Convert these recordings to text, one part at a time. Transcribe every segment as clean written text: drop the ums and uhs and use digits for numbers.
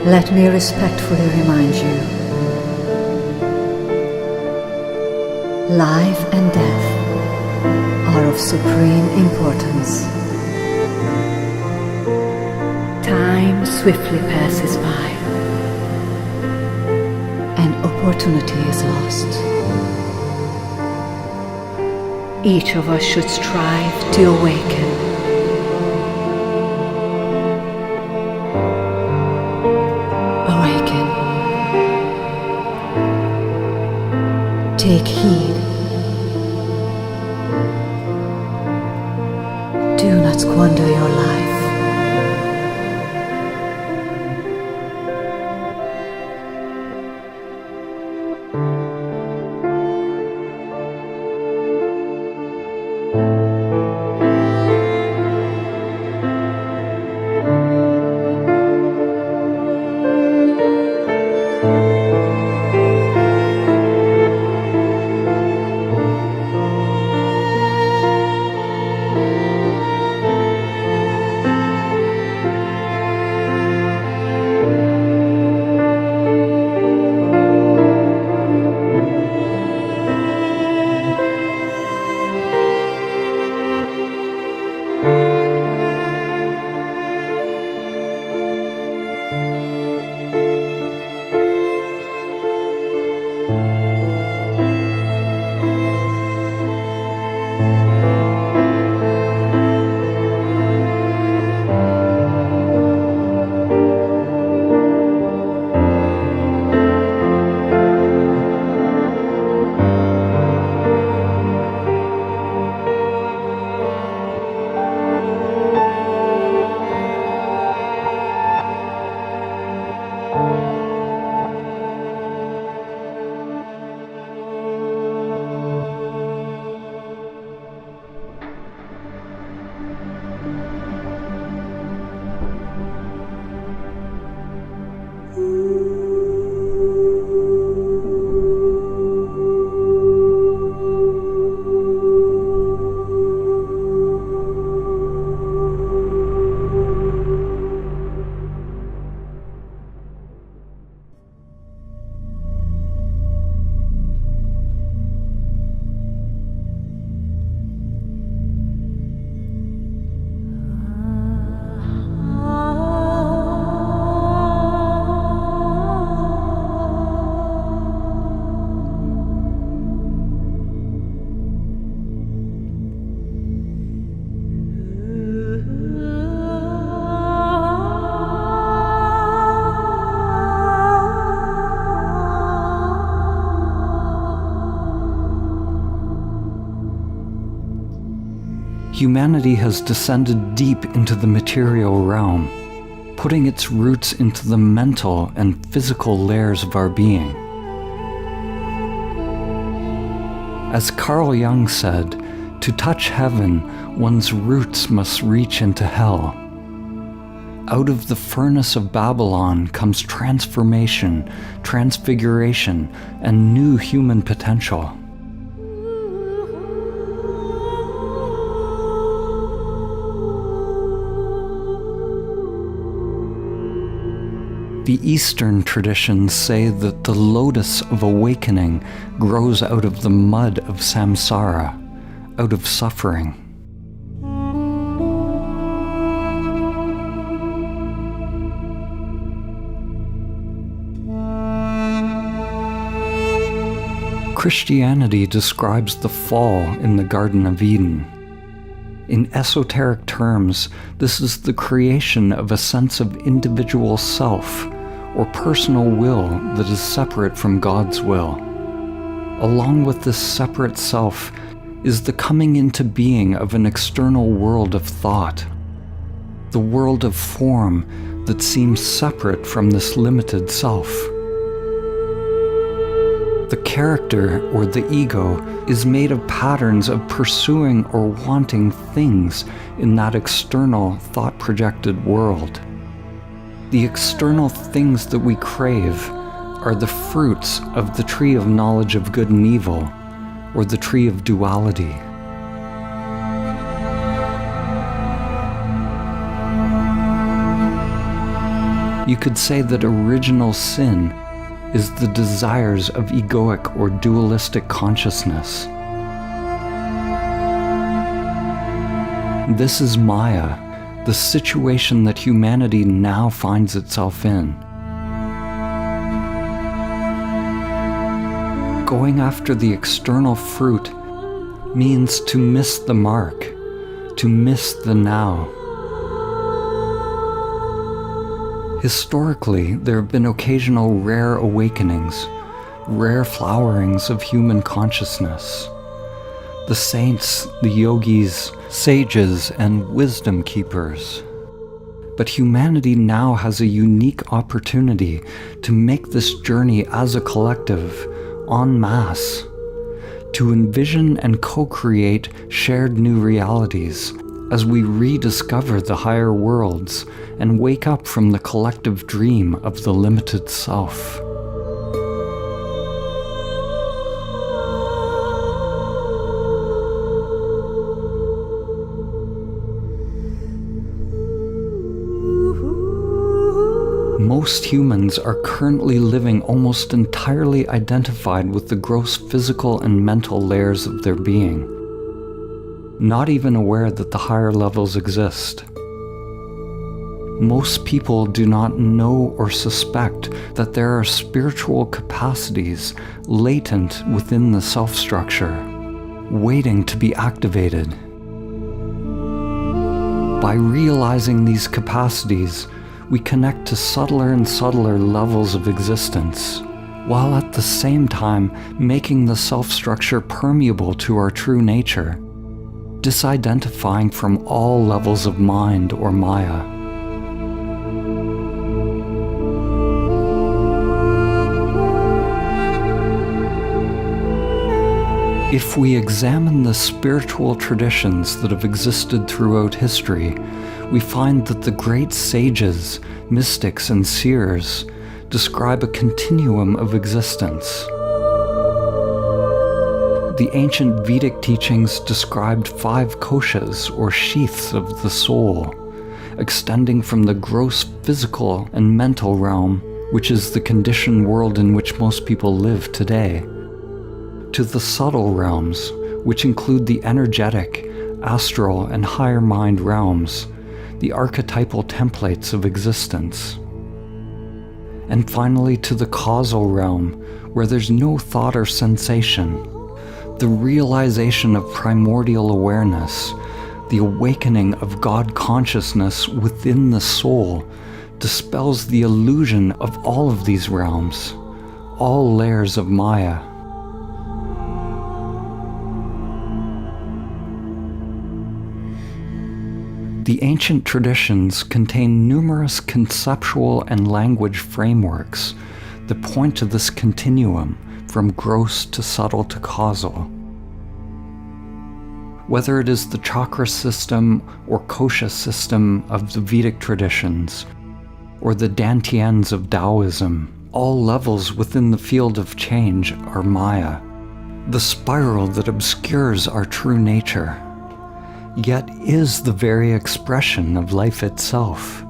Let me respectfully remind you, life and death are of supreme importance. Time swiftly passes by, and opportunity is lost. Each of us should strive to awaken. Awaken. Take heed. Do not squander your life. Humanity has descended deep into the material realm, putting its roots into the mental and physical layers of our being. As Carl Jung said, to touch heaven, one's roots must reach into hell. Out of the furnace of Babylon comes transformation, transfiguration, and new human potential. The Eastern traditions say that the lotus of awakening grows out of the mud of samsara, out of suffering. Christianity describes the fall in the Garden of Eden. In esoteric terms, this is the creation of a sense of individual self, or personal will that is separate from God's will. Along with this separate self is the coming into being of an external world of thought, the world of form that seems separate from this limited self. The character, or the ego, is made of patterns of pursuing or wanting things in that external, thought-projected world. The external things that we crave are the fruits of the tree of knowledge of good and evil, or the tree of duality. You could say that original sin is the desires of egoic or dualistic consciousness. This is Maya, the situation that humanity now finds itself in. Going after the external fruit means to miss the mark, to miss the now. Historically, there have been occasional rare awakenings, rare flowerings of human consciousness. The saints, the yogis, sages, and wisdom keepers. But humanity now has a unique opportunity to make this journey as a collective, en masse, to envision and co-create shared new realities as we rediscover the higher worlds and wake up from the collective dream of the limited self. Most humans are currently living almost entirely identified with the gross physical and mental layers of their being, not even aware that the higher levels exist. Most people do not know or suspect that there are spiritual capacities latent within the self-structure, waiting to be activated. By realizing these capacities, we connect to subtler and subtler levels of existence, while at the same time making the self-structure permeable to our true nature, disidentifying from all levels of mind or Maya. If we examine the spiritual traditions that have existed throughout history, we find that the great sages, mystics, and seers describe a continuum of existence. The ancient Vedic teachings described 5 koshas, or sheaths of the soul, extending from the gross physical and mental realm, which is the conditioned world in which most people live today, to the subtle realms, which include the energetic, astral, and higher mind realms, the archetypal templates of existence. And finally to the causal realm, where there's no thought or sensation, the realization of primordial awareness, the awakening of God consciousness within the soul, dispels the illusion of all of these realms, all layers of Maya. The ancient traditions contain numerous conceptual and language frameworks that point to this continuum from gross to subtle to causal. Whether it is the chakra system or kosha system of the Vedic traditions, or the dantians of Taoism, all levels within the field of change are Maya, the spiral that obscures our true nature, yet is the very expression of life itself.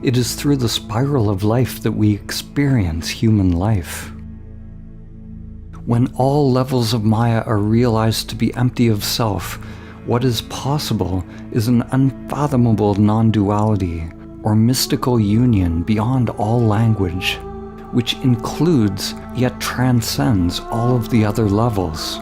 It is through the spiral of life that we experience human life. When all levels of Maya are realized to be empty of self, what is possible is an unfathomable non-duality, or mystical union beyond all language, which includes yet transcends all of the other levels.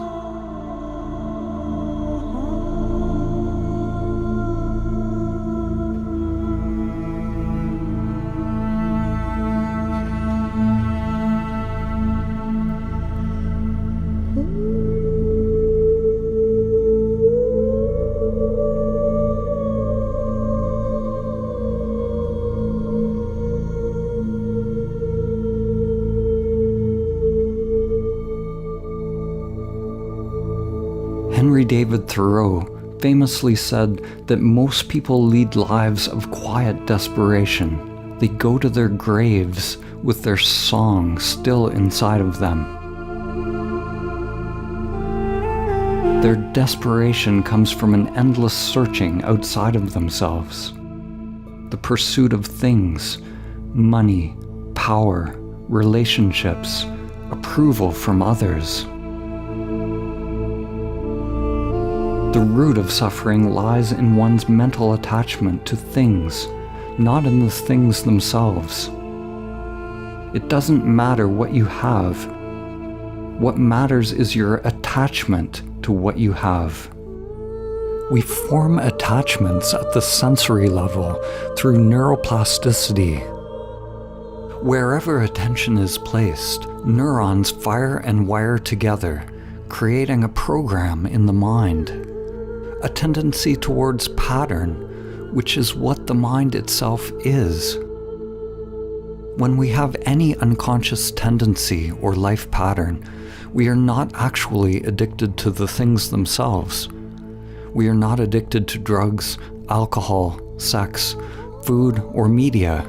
Henry David Thoreau famously said that most people lead lives of quiet desperation. They go to their graves with their song still inside of them. Their desperation comes from an endless searching outside of themselves, the pursuit of things, money, power, relationships, approval from others. The root of suffering lies in one's mental attachment to things, not in the things themselves. It doesn't matter what you have. What matters is your attachment to what you have. We form attachments at the sensory level through neuroplasticity. Wherever attention is placed, neurons fire and wire together, creating a program in the mind. A tendency towards pattern, which is what the mind itself is. When we have any unconscious tendency or life pattern, we are not actually addicted to the things themselves. We are not addicted to drugs, alcohol, sex, food, or media,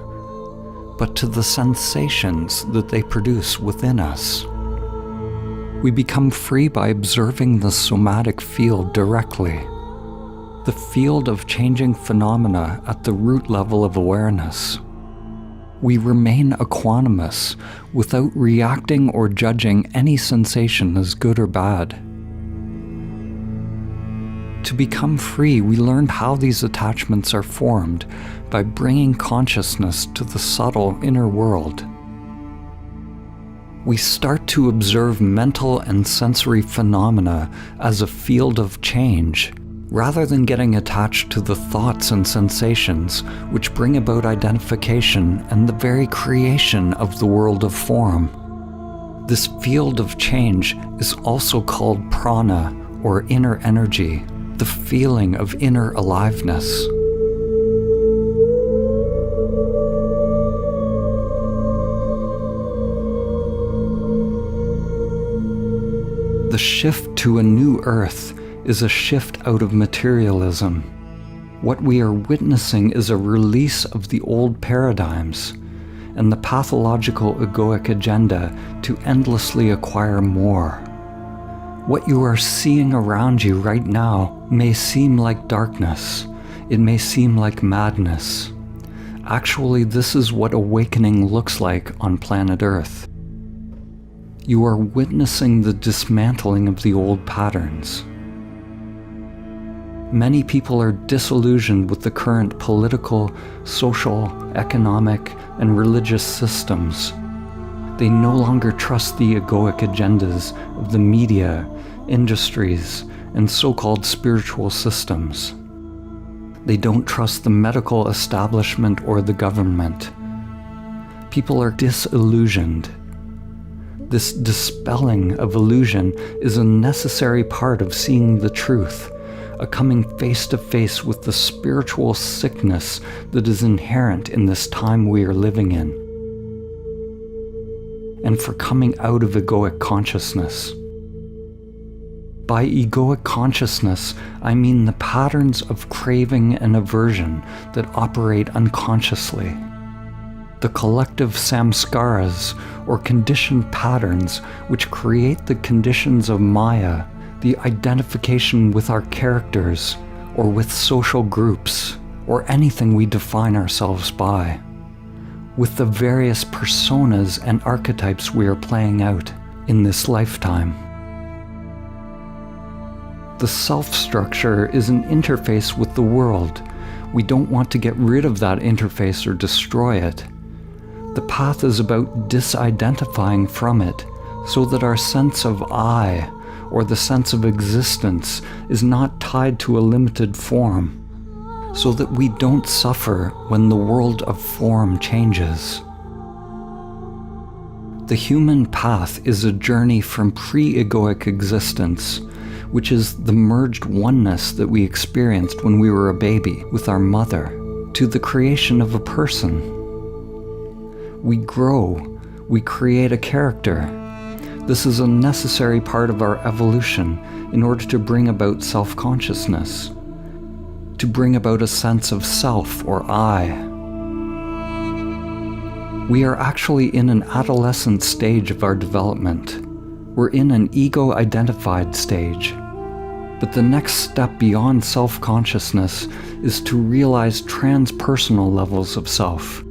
but to the sensations that they produce within us. We become free by observing the somatic field directly. The field of changing phenomena at the root level of awareness. We remain equanimous without reacting or judging any sensation as good or bad. To become free, we learned how these attachments are formed by bringing consciousness to the subtle inner world. We start to observe mental and sensory phenomena as a field of change, rather than getting attached to the thoughts and sensations which bring about identification and the very creation of the world of form. This field of change is also called prana, or inner energy, the feeling of inner aliveness. The shift to a new earth is a shift out of materialism. What we are witnessing is a release of the old paradigms and the pathological egoic agenda to endlessly acquire more. What you are seeing around you right now may seem like darkness. It may seem like madness. Actually, this is what awakening looks like on planet Earth. You are witnessing the dismantling of the old patterns. Many people are disillusioned with the current political, social, economic, and religious systems. They no longer trust the egoic agendas of the media, industries, and so-called spiritual systems. They don't trust the medical establishment or the government. People are disillusioned. This dispelling of illusion is a necessary part of seeing the truth, a coming face to face with the spiritual sickness that is inherent in this time we are living in, and for coming out of egoic consciousness. By egoic consciousness, I mean the patterns of craving and aversion that operate unconsciously. The collective samskaras, or conditioned patterns, which create the conditions of Maya, the identification with our characters, or with social groups, or anything we define ourselves by, with the various personas and archetypes we are playing out in this lifetime. The self-structure is an interface with the world. We don't want to get rid of that interface or destroy it. The path is about disidentifying from it, so that our sense of I, or the sense of existence, is not tied to a limited form, so that we don't suffer when the world of form changes. The human path is a journey from pre-egoic existence, which is the merged oneness that we experienced when we were a baby with our mother, to the creation of a person. We grow, we create a character. This is a necessary part of our evolution in order to bring about self-consciousness, to bring about a sense of self or I. We are actually in an adolescent stage of our development. We're in an ego-identified stage. But the next step beyond self-consciousness is to realize transpersonal levels of self.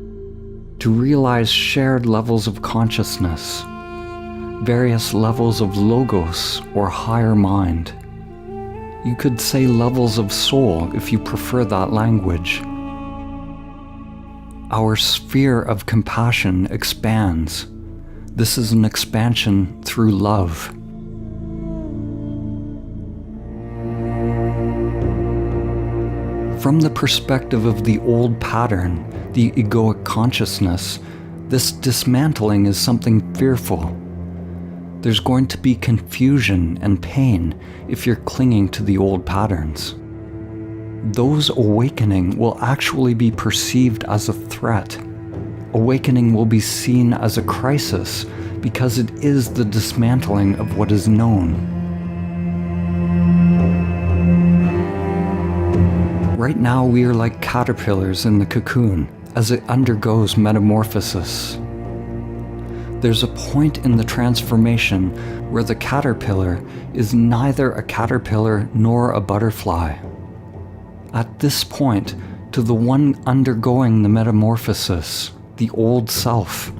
to realize shared levels of consciousness, various levels of logos or higher mind. You could say levels of soul if you prefer that language. Our sphere of compassion expands. This is an expansion through love. From the perspective of the old pattern, the egoic consciousness, this dismantling is something fearful. There's going to be confusion and pain if you're clinging to the old patterns. Those awakening will actually be perceived as a threat. Awakening will be seen as a crisis because it is the dismantling of what is known. Right now we are like caterpillars in the cocoon as it undergoes metamorphosis. There's a point in the transformation where the caterpillar is neither a caterpillar nor a butterfly. At this point, to the one undergoing the metamorphosis, the old self,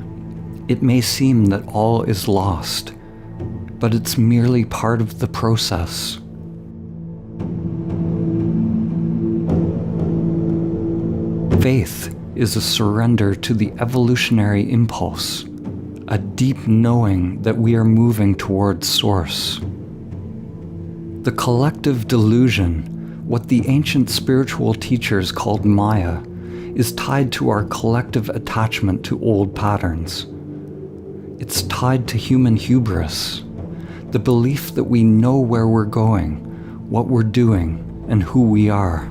it may seem that all is lost, but it's merely part of the process. Faith is a surrender to the evolutionary impulse, a deep knowing that we are moving towards Source. The collective delusion, what the ancient spiritual teachers called Maya, is tied to our collective attachment to old patterns. It's tied to human hubris, the belief that we know where we're going, what we're doing, and who we are.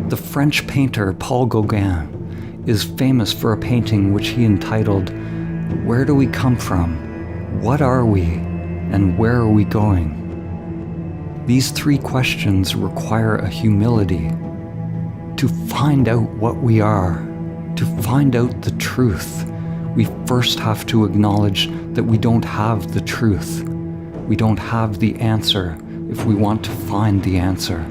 The French painter Paul Gauguin is famous for a painting which he entitled, "Where do we come from? What are we? And where are we going?" These three questions require a humility. To find out what we are, to find out the truth, we first have to acknowledge that we don't have the truth. We don't have the answer if we want to find the answer.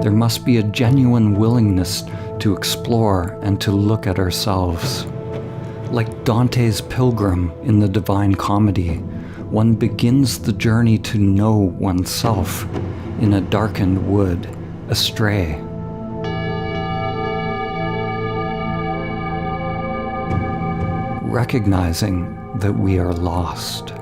There must be a genuine willingness to explore and to look at ourselves. Like Dante's pilgrim in the Divine Comedy, one begins the journey to know oneself in a darkened wood, astray. Recognizing that we are lost.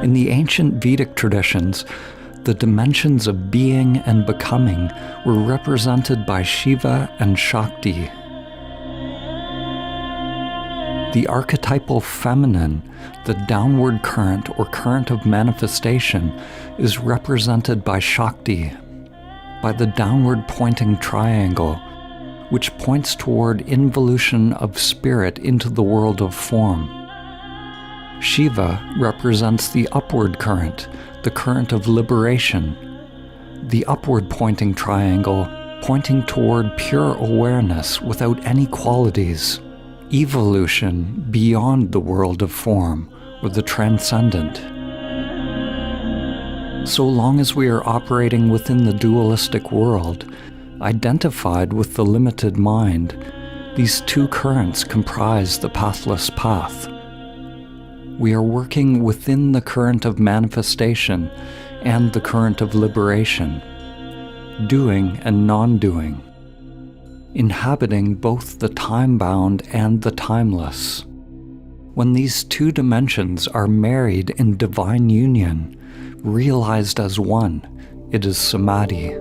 In the ancient Vedic traditions, the dimensions of being and becoming were represented by Shiva and Shakti. The archetypal feminine, the downward current or current of manifestation, is represented by Shakti, by the downward pointing triangle, which points toward involution of spirit into the world of form. Shiva represents the upward current, the current of liberation, the upward pointing triangle pointing toward pure awareness without any qualities, evolution beyond the world of form or the transcendent. So long as we are operating within the dualistic world, identified with the limited mind, these two currents comprise the pathless path. We are working within the current of manifestation and the current of liberation, doing and non-doing, inhabiting both the time-bound and the timeless. When these two dimensions are married in divine union, realized as one, it is Samadhi.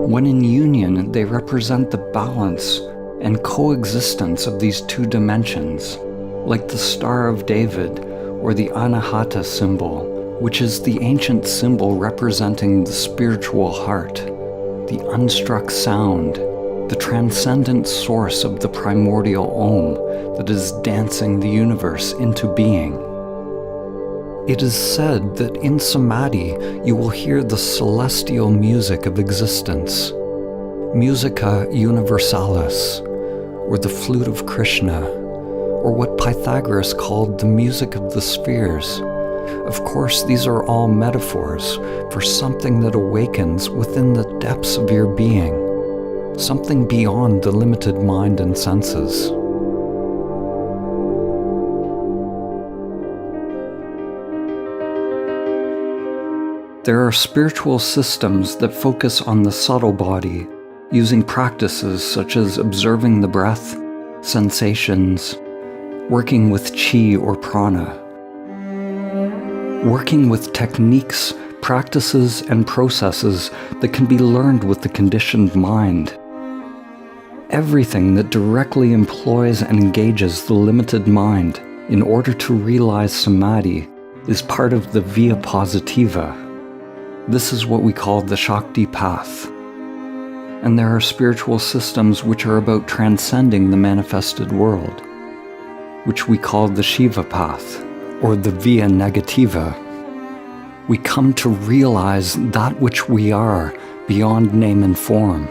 When in union, they represent the balance and coexistence of these two dimensions, like the Star of David or the Anahata symbol, which is the ancient symbol representing the spiritual heart, the unstruck sound, the transcendent source of the primordial Om that is dancing the universe into being. It is said that in Samadhi you will hear the celestial music of existence, Musica Universalis, or the flute of Krishna, or what Pythagoras called the music of the spheres. Of course, these are all metaphors for something that awakens within the depths of your being, something beyond the limited mind and senses. There are spiritual systems that focus on the subtle body, using practices such as observing the breath, sensations, working with chi or prana, working with techniques, practices, and processes that can be learned with the conditioned mind. Everything that directly employs and engages the limited mind in order to realize samadhi is part of the via positiva. This is what we call the Shakti path. And there are spiritual systems which are about transcending the manifested world, which we call the Shiva path, or the via negativa. We come to realize that which we are beyond name and form,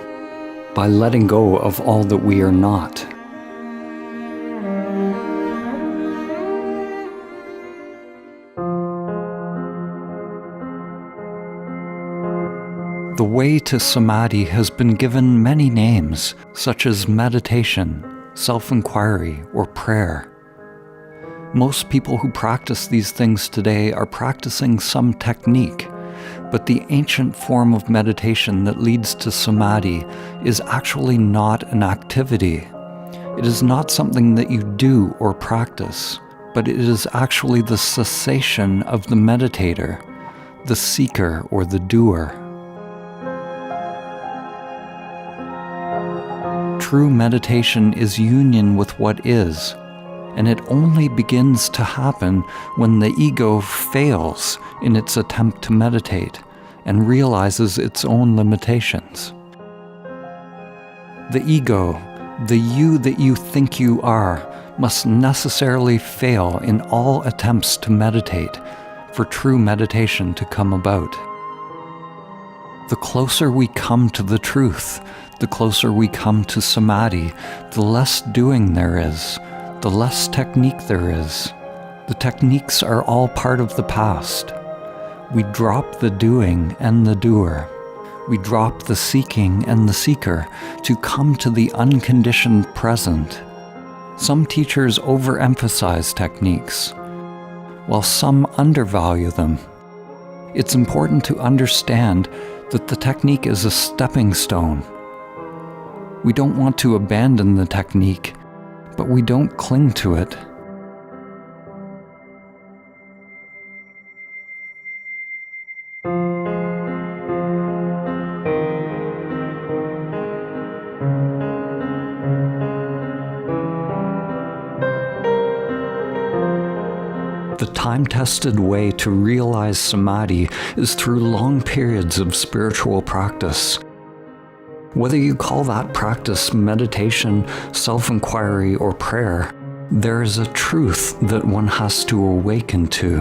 by letting go of all that we are not. The way to samadhi has been given many names, such as meditation, self-inquiry, or prayer. Most people who practice these things today are practicing some technique, but the ancient form of meditation that leads to samadhi is actually not an activity. It is not something that you do or practice, but it is actually the cessation of the meditator, the seeker or the doer. True meditation is union with what is, and it only begins to happen when the ego fails in its attempt to meditate and realizes its own limitations. The ego, the you that you think you are, must necessarily fail in all attempts to meditate for true meditation to come about. The closer we come to the truth, the closer we come to samadhi, the less doing there is, the less technique there is. The techniques are all part of the past. We drop the doing and the doer. We drop the seeking and the seeker to come to the unconditioned present. Some teachers overemphasize techniques, while some undervalue them. It's important to understand that the technique is a stepping stone. We don't want to abandon the technique, but we don't cling to it. The time-tested way to realize samadhi is through long periods of spiritual practice. Whether you call that practice meditation, self-inquiry, or prayer, there is a truth that one has to awaken to.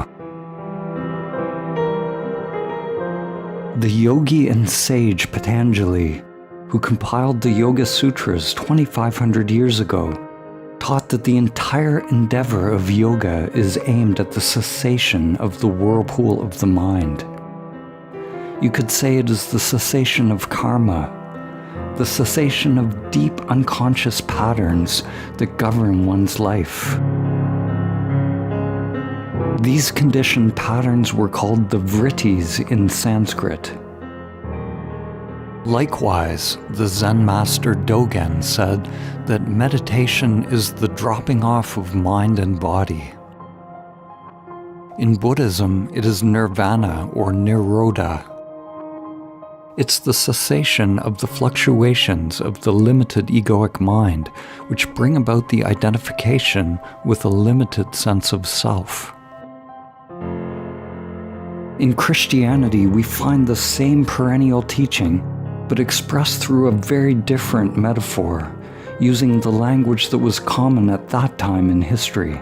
The yogi and sage Patanjali, who compiled the Yoga Sutras 2,500 years ago, taught that the entire endeavor of yoga is aimed at the cessation of the whirlpool of the mind. You could say it is the cessation of karma, the cessation of deep unconscious patterns that govern one's life. These conditioned patterns were called the vrittis in Sanskrit. Likewise, the Zen master Dogen said that meditation is the dropping off of mind and body. In Buddhism, it is nirvana or nirodha. It's the cessation of the fluctuations of the limited egoic mind, which bring about the identification with a limited sense of self. In Christianity, we find the same perennial teaching, but expressed through a very different metaphor, using the language that was common at that time in history.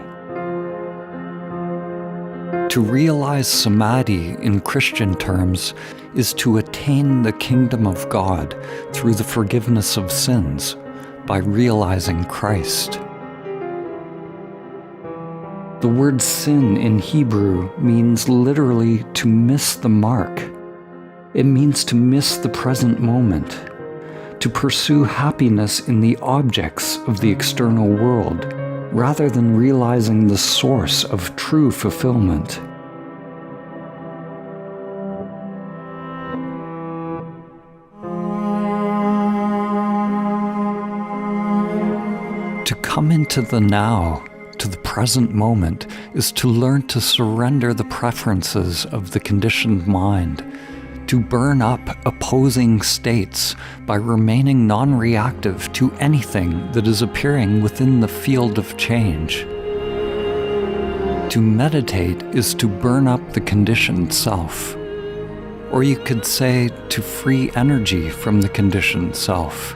To realize samadhi in Christian terms is to attain the kingdom of God through the forgiveness of sins by realizing Christ. The word sin in Hebrew means literally to miss the mark. It means to miss the present moment, to pursue happiness in the objects of the external world, rather than realizing the source of true fulfillment. To come into the now, to the present moment, is to learn to surrender the preferences of the conditioned mind, to burn up opposing states by remaining non-reactive to anything that is appearing within the field of change. To meditate is to burn up the conditioned self, or you could say to free energy from the conditioned self.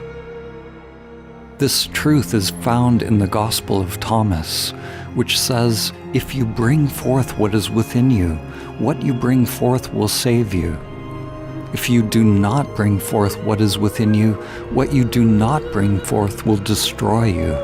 This truth is found in the Gospel of Thomas, which says, "If you bring forth what is within you, what you bring forth will save you. If you do not bring forth what is within you, what you do not bring forth will destroy you."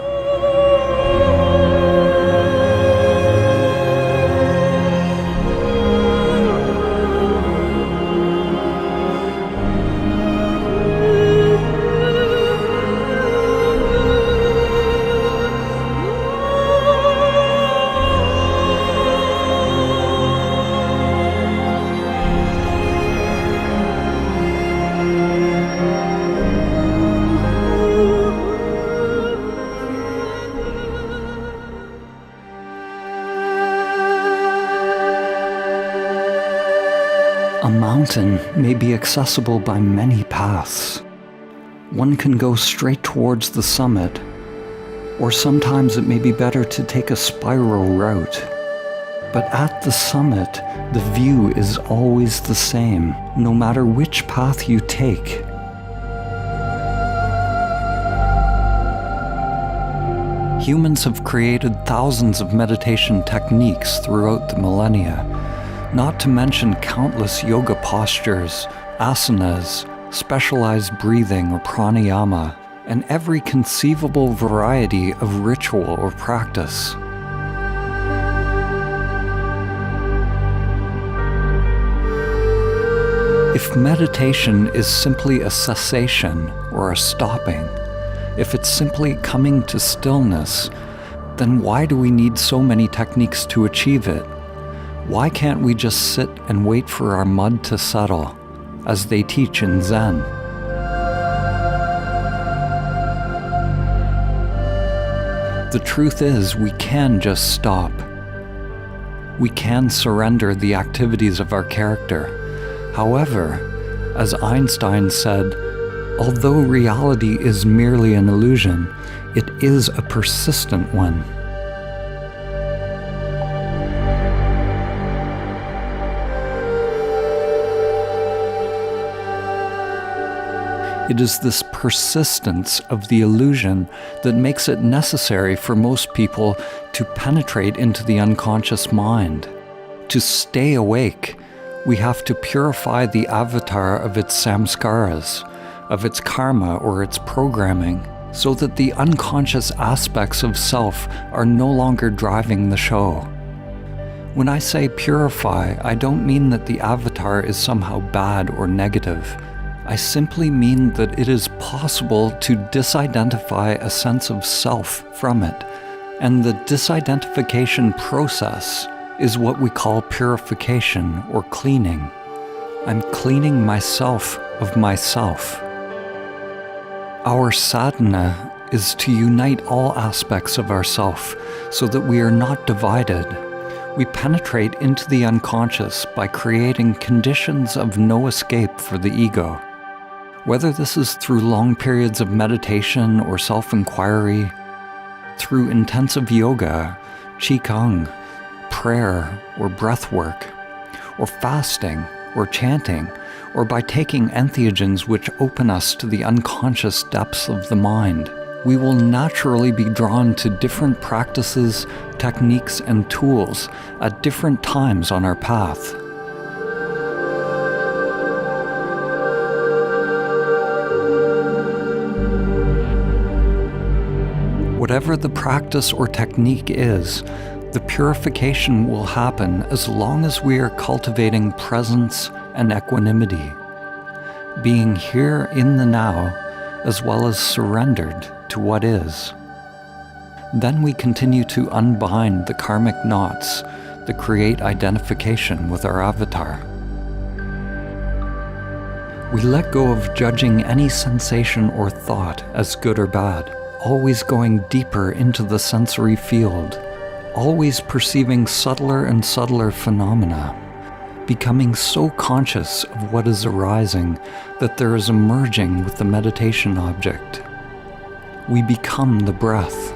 A mountain may be accessible by many paths. One can go straight towards the summit, or sometimes it may be better to take a spiral route. But at the summit, the view is always the same, no matter which path you take. Humans have created thousands of meditation techniques throughout the millennia, not to mention countless yoga postures, asanas, specialized breathing or pranayama, and every conceivable variety of ritual or practice. If meditation is simply a cessation or a stopping, if it's simply coming to stillness, then why do we need so many techniques to achieve it? Why can't we just sit and wait for our mud to settle, as they teach in Zen? The truth is, we can just stop. We can surrender the activities of our character. However, as Einstein said, although reality is merely an illusion, it is a persistent one. It is this persistence of the illusion that makes it necessary for most people to penetrate into the unconscious mind. To stay awake, we have to purify the avatar of its samskaras, of its karma or its programming, so that the unconscious aspects of self are no longer driving the show. When I say purify, I don't mean that the avatar is somehow bad or negative. I simply mean that it is possible to disidentify a sense of self from it, and the disidentification process is what we call purification or cleaning. I'm cleaning myself of myself. Our sadhana is to unite all aspects of ourself so that we are not divided. We penetrate into the unconscious by creating conditions of no escape for the ego. Whether this is through long periods of meditation or self-inquiry, through intensive yoga, qigong, prayer or breath work, or fasting or chanting, or by taking entheogens which open us to the unconscious depths of the mind, we will naturally be drawn to different practices, techniques, and tools at different times on our path. Whatever the practice or technique is, the purification will happen as long as we are cultivating presence and equanimity, being here in the now, as well as surrendered to what is. Then we continue to unbind the karmic knots that create identification with our avatar. We let go of judging any sensation or thought as good or bad, always going deeper into the sensory field, always perceiving subtler and subtler phenomena, becoming so conscious of what is arising that there is a merging with the meditation object. We become the breath.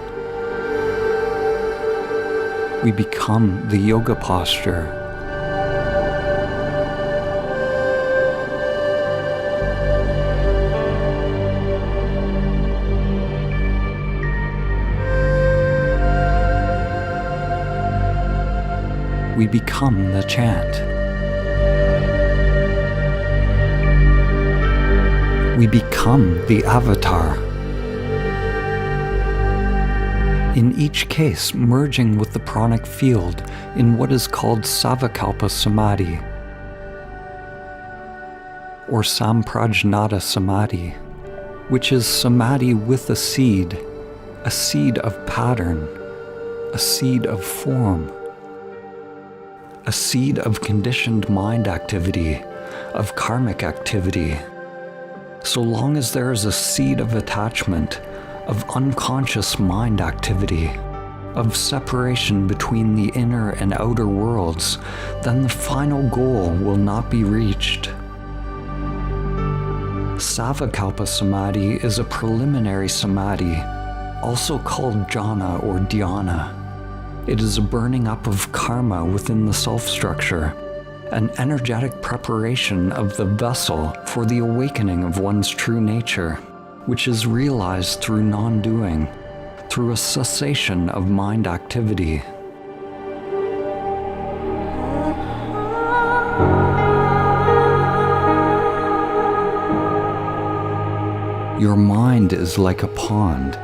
We become the yoga posture. We become the chant. We become the avatar. In each case, merging with the pranic field in what is called Savakalpa Samadhi or Samprajnata Samadhi, which is samadhi with a seed of pattern, a seed of form, a seed of conditioned mind activity, of karmic activity. So long as there is a seed of attachment, of unconscious mind activity, of separation between the inner and outer worlds, then the final goal will not be reached. Savakalpa Samadhi is a preliminary samadhi, also called jhana or dhyana. It is a burning up of karma within the self-structure, an energetic preparation of the vessel for the awakening of one's true nature, which is realized through non-doing, through a cessation of mind activity. Your mind is like a pond,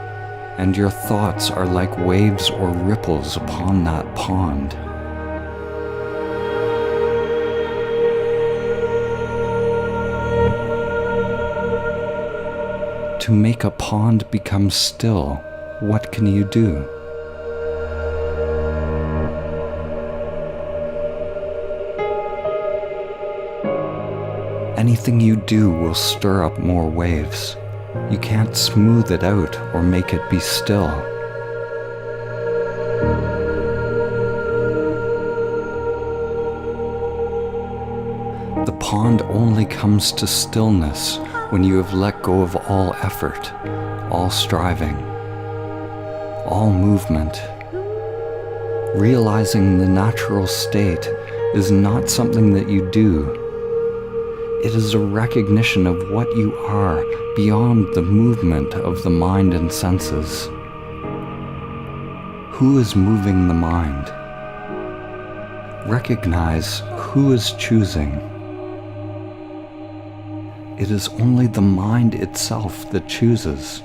and your thoughts are like waves or ripples upon that pond. To make a pond become still, what can you do? Anything you do will stir up more waves. You can't smooth it out or make it be still. The pond only comes to stillness when you have let go of all effort, all striving, all movement. Realizing the natural state is not something that you do. It is a recognition of what you are beyond the movement of the mind and senses. Who is moving the mind? Recognize who is choosing. It is only the mind itself that chooses.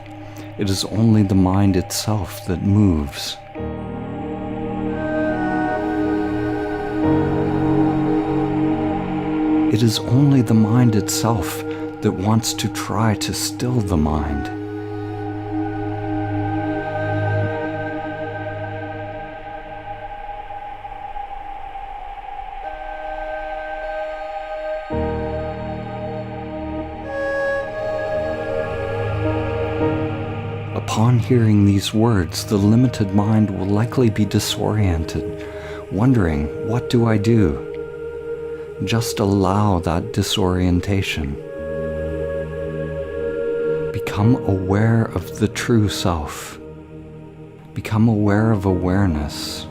It is only the mind itself that moves. It is only the mind itself that wants to try to still the mind. Upon hearing these words, the limited mind will likely be disoriented, wondering, what do I do? Just allow that disorientation. Become aware of the true self. Become aware of awareness,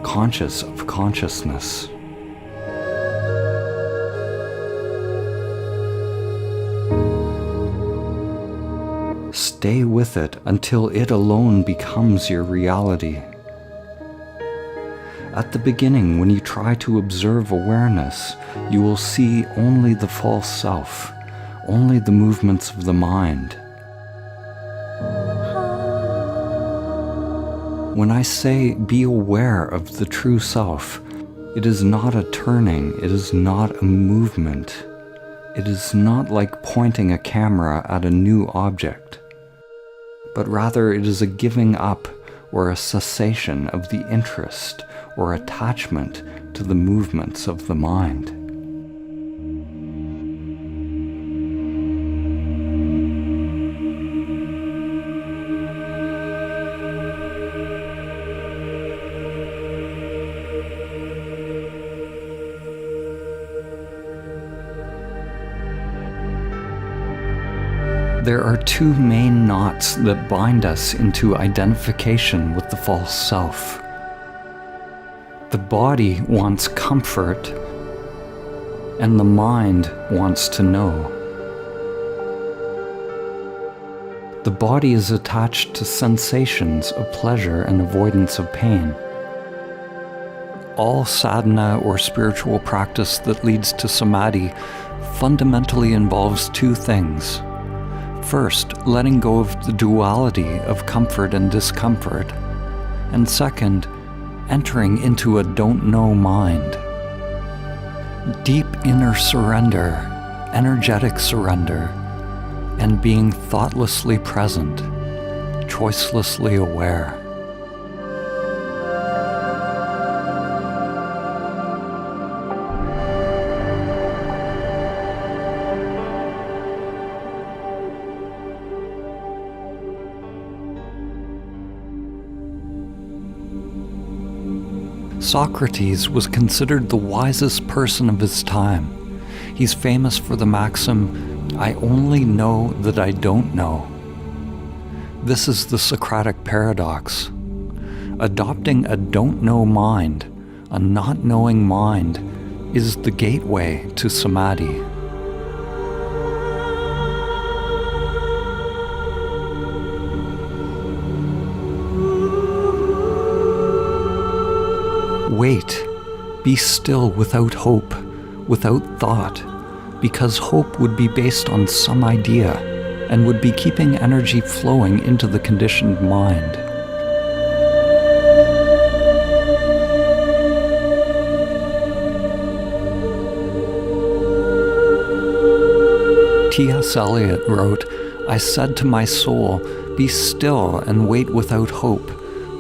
conscious of consciousness. Stay with it until it alone becomes your reality. At the beginning, when you try to observe awareness, you will see only the false self, only the movements of the mind. When I say be aware of the true self, it is not a turning, it is not a movement. It is not like pointing a camera at a new object, but rather it is a giving up or a cessation of the interest or attachment to the movements of the mind. There are two main knots that bind us into identification with the false self. The body wants comfort, and the mind wants to know. The body is attached to sensations of pleasure and avoidance of pain. All sadhana or spiritual practice that leads to samadhi fundamentally involves two things. First, letting go of the duality of comfort and discomfort, and second, entering into a don't-know mind. Deep inner surrender, energetic surrender, and being thoughtlessly present, choicelessly aware. Socrates was considered the wisest person of his time. He's famous for the maxim, "I only know that I don't know." This is the Socratic paradox. Adopting a don't-know mind, a not-knowing mind, is the gateway to samadhi. Wait, be still without hope, without thought, because hope would be based on some idea and would be keeping energy flowing into the conditioned mind. T.S. Eliot wrote, "I said to my soul, be still and wait without hope,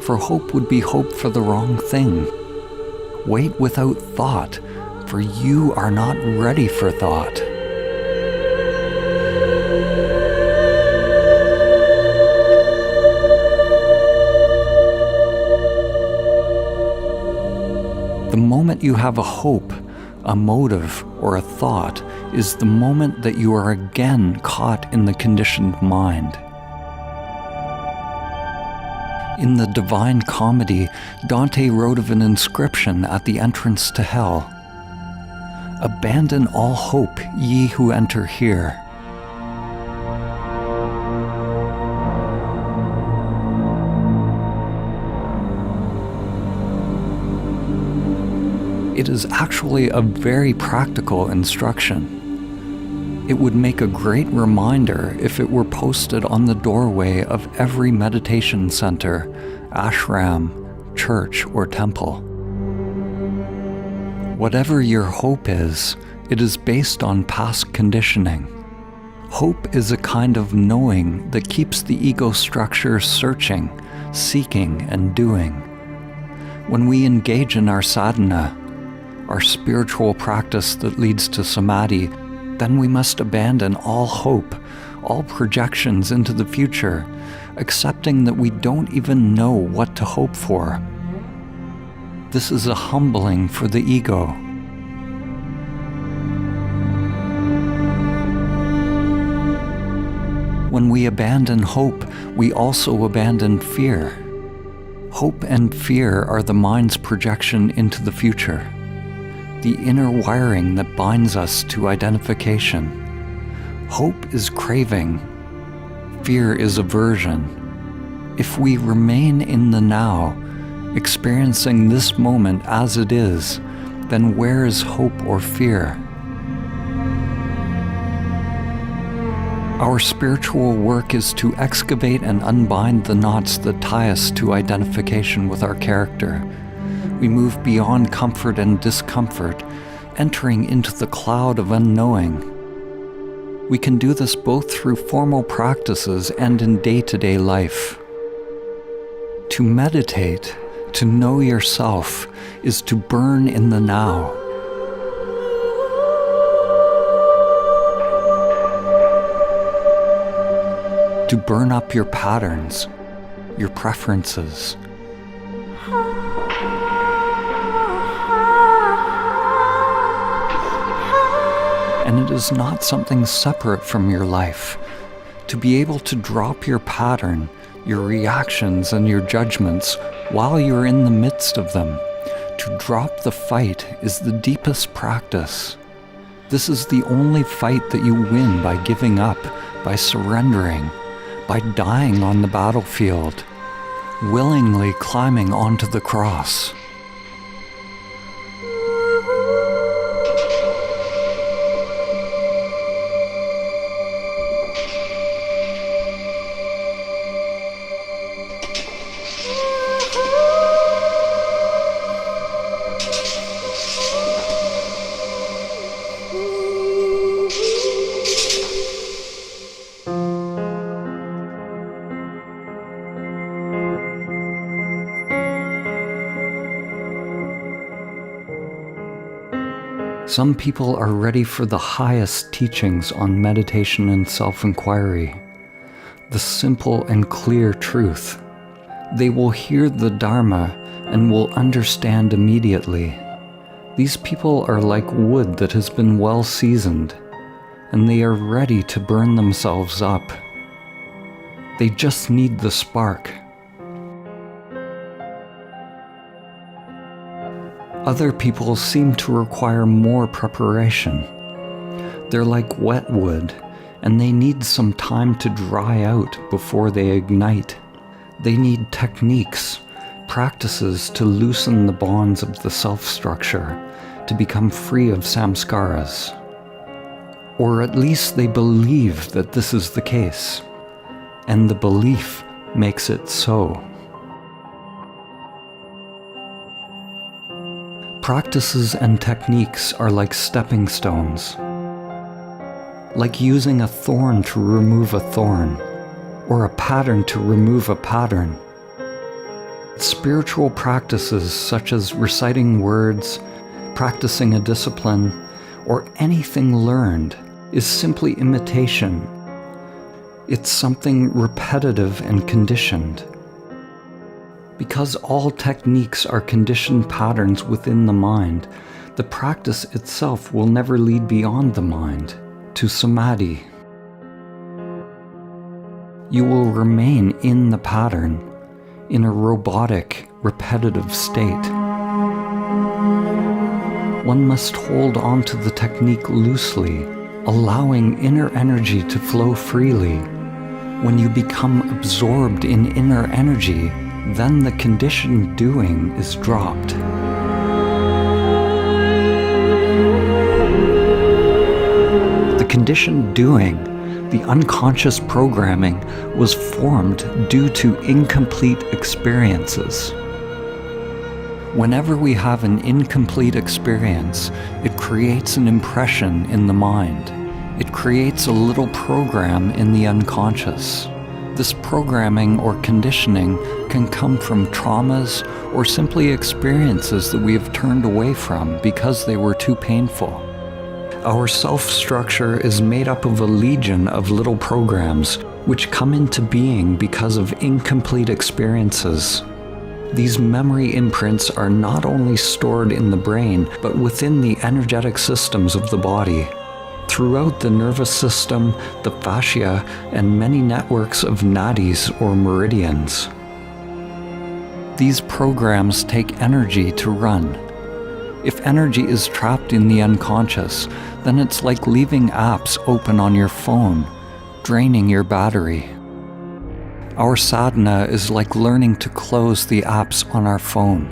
for hope would be hope for the wrong thing. Wait without thought, for you are not ready for thought." The moment you have a hope, a motive, or a thought is the moment that you are again caught in the conditioned mind. In the Divine Comedy, Dante wrote of an inscription at the entrance to hell. "Abandon all hope, ye who enter here." It is actually a very practical instruction. It would make a great reminder if it were posted on the doorway of every meditation center, ashram, church, or temple. Whatever your hope is, it is based on past conditioning. Hope is a kind of knowing that keeps the ego structure searching, seeking, and doing. When we engage in our sadhana, our spiritual practice that leads to samadhi, then we must abandon all hope, all projections into the future, accepting that we don't even know what to hope for. This is a humbling for the ego. When we abandon hope, we also abandon fear. Hope and fear are the mind's projection into the future, the inner wiring that binds us to identification. Hope is craving. Fear is aversion. If we remain in the now, experiencing this moment as it is, then where is hope or fear? Our spiritual work is to excavate and unbind the knots that tie us to identification with our character. We move beyond comfort and discomfort, entering into the cloud of unknowing. We can do this both through formal practices and in day-to-day life. To meditate, to know yourself, is to burn in the now. To burn up your patterns, your preferences. And it is not something separate from your life. To be able to drop your pattern, your reactions and your judgments while you're in the midst of them. To drop the fight is the deepest practice. This is the only fight that you win by giving up, by surrendering, by dying on the battlefield, willingly climbing onto the cross. Some people are ready for the highest teachings on meditation and self-inquiry, the simple and clear truth. They will hear the Dharma and will understand immediately. These people are like wood that has been well seasoned, and they are ready to burn themselves up. They just need the spark. Other people seem to require more preparation. They're like wet wood, and they need some time to dry out before they ignite. They need techniques, practices to loosen the bonds of the self-structure, to become free of samskaras. Or at least they believe that this is the case, and the belief makes it so. Practices and techniques are like stepping stones, like using a thorn to remove a thorn, or a pattern to remove a pattern. Spiritual practices such as reciting words, practicing a discipline, or anything learned is simply imitation. It's something repetitive and conditioned. Because all techniques are conditioned patterns within the mind, the practice itself will never lead beyond the mind, to samadhi. You will remain in the pattern, in a robotic, repetitive state. One must hold on to the technique loosely, allowing inner energy to flow freely. When you become absorbed in inner energy, then the conditioned doing is dropped. The conditioned doing, the unconscious programming, was formed due to incomplete experiences. Whenever we have an incomplete experience, it creates an impression in the mind. It creates a little program in the unconscious. This programming or conditioning can come from traumas or simply experiences that we have turned away from because they were too painful. Our self-structure is made up of a legion of little programs which come into being because of incomplete experiences. These memory imprints are not only stored in the brain, but within the energetic systems of the body. throughout the nervous system, the fascia, and many networks of nadis or meridians. These programs take energy to run. If energy is trapped in the unconscious, then it's like leaving apps open on your phone, draining your battery. Our sadhana is like learning to close the apps on our phone.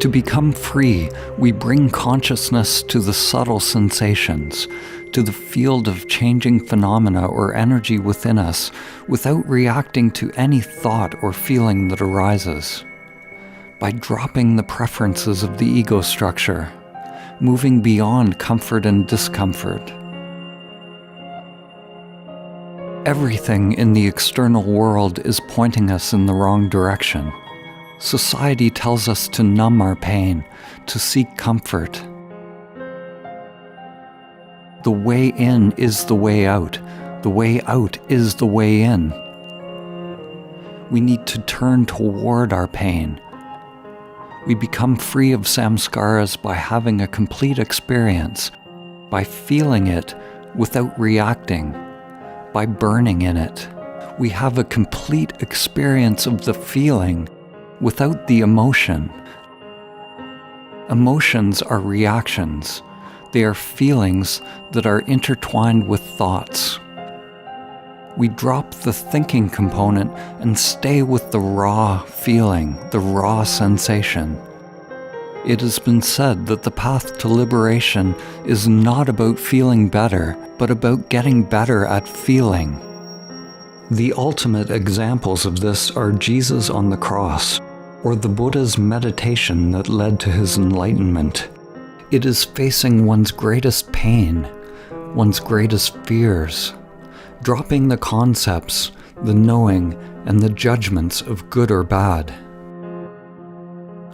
To become free, we bring consciousness to the subtle sensations, to the field of changing phenomena or energy within us, without reacting to any thought or feeling that arises. By dropping the preferences of the ego structure, moving beyond comfort and discomfort. Everything in the external world is pointing us in the wrong direction. Society tells us to numb our pain, to seek comfort. The way in is the way out. The way out is the way in. We need to turn toward our pain. We become free of samskaras by having a complete experience, by feeling it without reacting, by burning in it. We have a complete experience of the feeling without the emotion. Emotions are reactions. They are feelings that are intertwined with thoughts. We drop the thinking component and stay with the raw feeling, the raw sensation. It has been said that the path to liberation is not about feeling better, but about getting better at feeling. The ultimate examples of this are Jesus on the cross, or the Buddha's meditation that led to his enlightenment. It is facing one's greatest pain, one's greatest fears, dropping the concepts, the knowing, and the judgments of good or bad.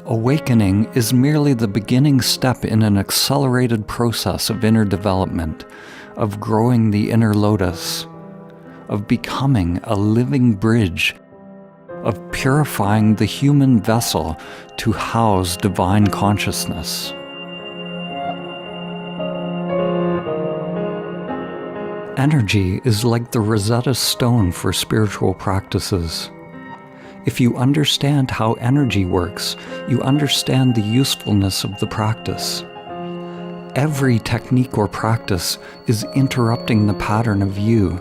Awakening is merely the beginning step in an accelerated process of inner development, of growing the inner lotus, of becoming a living bridge, of purifying the human vessel to house divine consciousness. Energy is like the Rosetta Stone for spiritual practices. If you understand how energy works, you understand the usefulness of the practice. Every technique or practice is interrupting the pattern of you.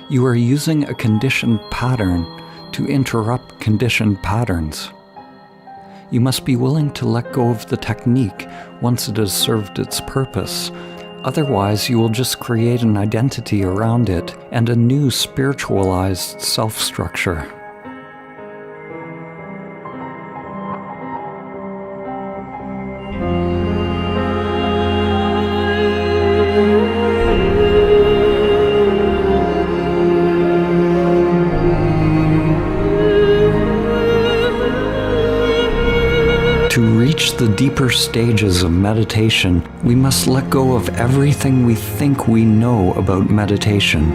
You are using a conditioned pattern to interrupt conditioned patterns. You must be willing to let go of the technique once it has served its purpose. Otherwise, you will just create an identity around it and a new spiritualized self-structure. To reach the deeper stages of meditation, we must let go of everything we think we know about meditation.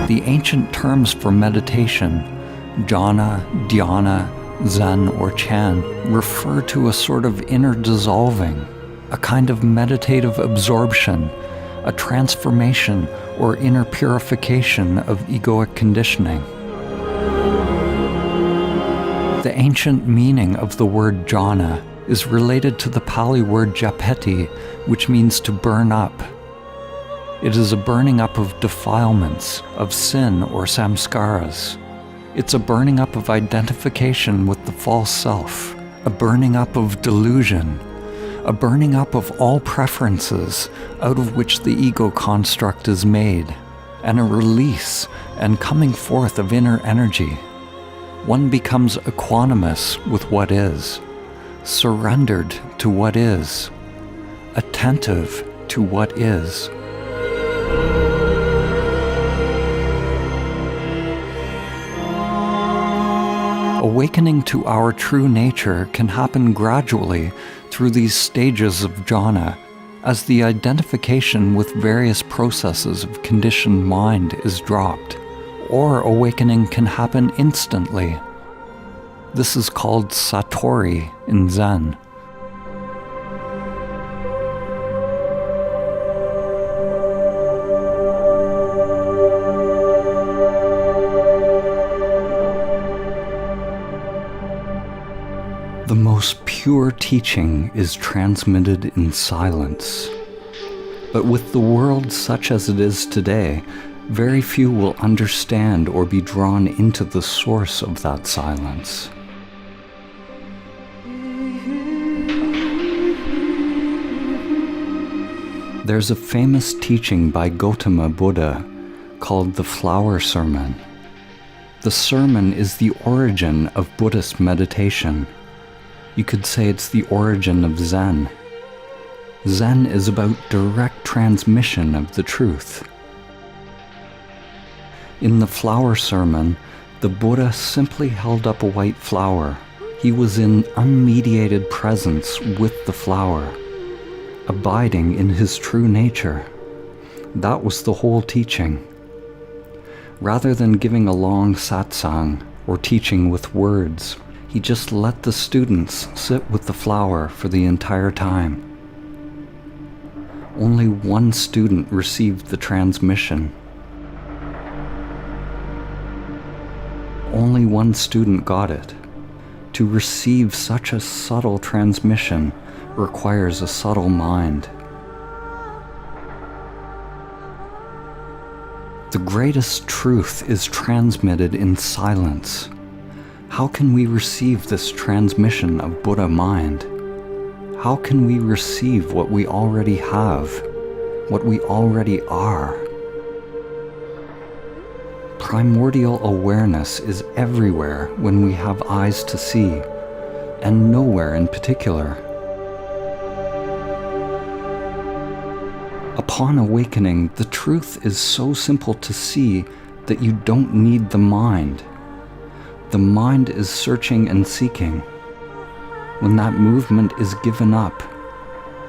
The ancient terms for meditation, jhana, dhyana, zen, or chan, refer to a sort of inner dissolving, a kind of meditative absorption, a transformation or inner purification of egoic conditioning. The ancient meaning of the word jhana is related to the Pali word japeti, which means to burn up. It is a burning up of defilements, of sin or samskaras. It's a burning up of identification with the false self, a burning up of delusion, a burning up of all preferences out of which the ego construct is made, and a release and coming forth of inner energy. One becomes equanimous with what is, surrendered to what is, attentive to what is. Awakening to our true nature can happen gradually through these stages of jhana, as the identification with various processes of conditioned mind is dropped. Or awakening can happen instantly. This is called satori in Zen. pure teaching is transmitted in silence. But with the world such as it is today, very few will understand or be drawn into the source of that silence. There's a famous teaching by Gautama Buddha called the Flower Sermon. The sermon is the origin of Buddhist meditation. You could say it's the origin of Zen. Zen is about direct transmission of the truth. In the Flower Sermon, the Buddha simply held up a white flower. He was in unmediated presence with the flower, abiding in his true nature. That was the whole teaching. Rather than giving a long satsang or teaching with words, he just let the students sit with the flower for the entire time. Only one student received the transmission. Only one student got it. To receive such a subtle transmission requires a subtle mind. The greatest truth is transmitted in silence. How can we receive this transmission of Buddha mind? How can we receive what we already have, what we already are? Primordial awareness is everywhere when we have eyes to see, and nowhere in particular. Upon awakening, the truth is so simple to see that you don't need the mind. The mind is searching and seeking. When that movement is given up,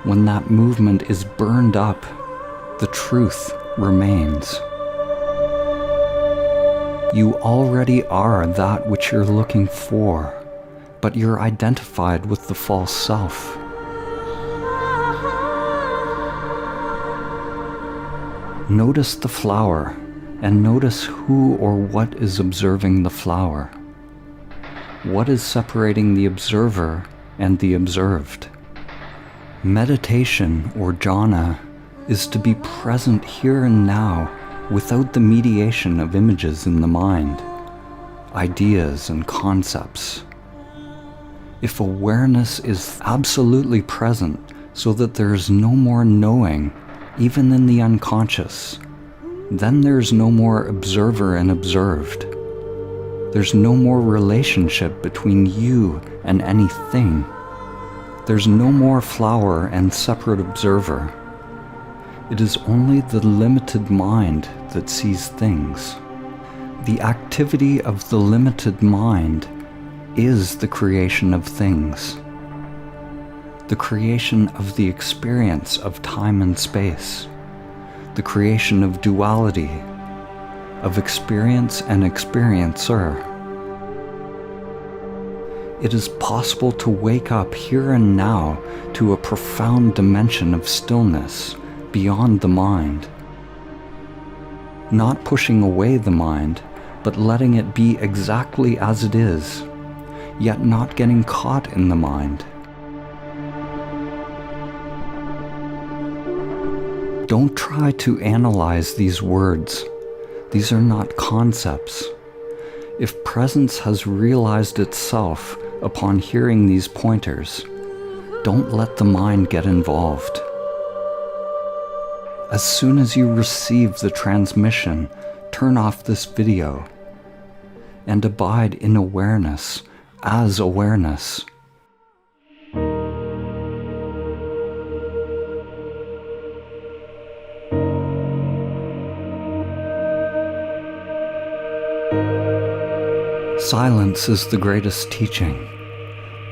when that movement is burned up, the truth remains. You already are that which you're looking for, but you're identified with the false self. Notice the flower, and notice who or what is observing the flower. What is separating the observer and the observed? Meditation, or jhana, is to be present here and now without the mediation of images in the mind, ideas and concepts. If awareness is absolutely present so that there is no more knowing, even in the unconscious, then there's no more observer and observed. There's no more relationship between you and anything. There's no more flower and separate observer. It is only the limited mind that sees things. The activity of the limited mind is the creation of things. The creation of the experience of time and space, the creation of duality, of experience and experiencer. It is possible to wake up here and now to a profound dimension of stillness beyond the mind. Not pushing away the mind, but letting it be exactly as it is, yet not getting caught in the mind. Don't try to analyze these words. These are not concepts. If presence has realized itself upon hearing these pointers, don't let the mind get involved. As soon as you receive the transmission, turn off this video and abide in awareness as awareness. Silence is the greatest teaching,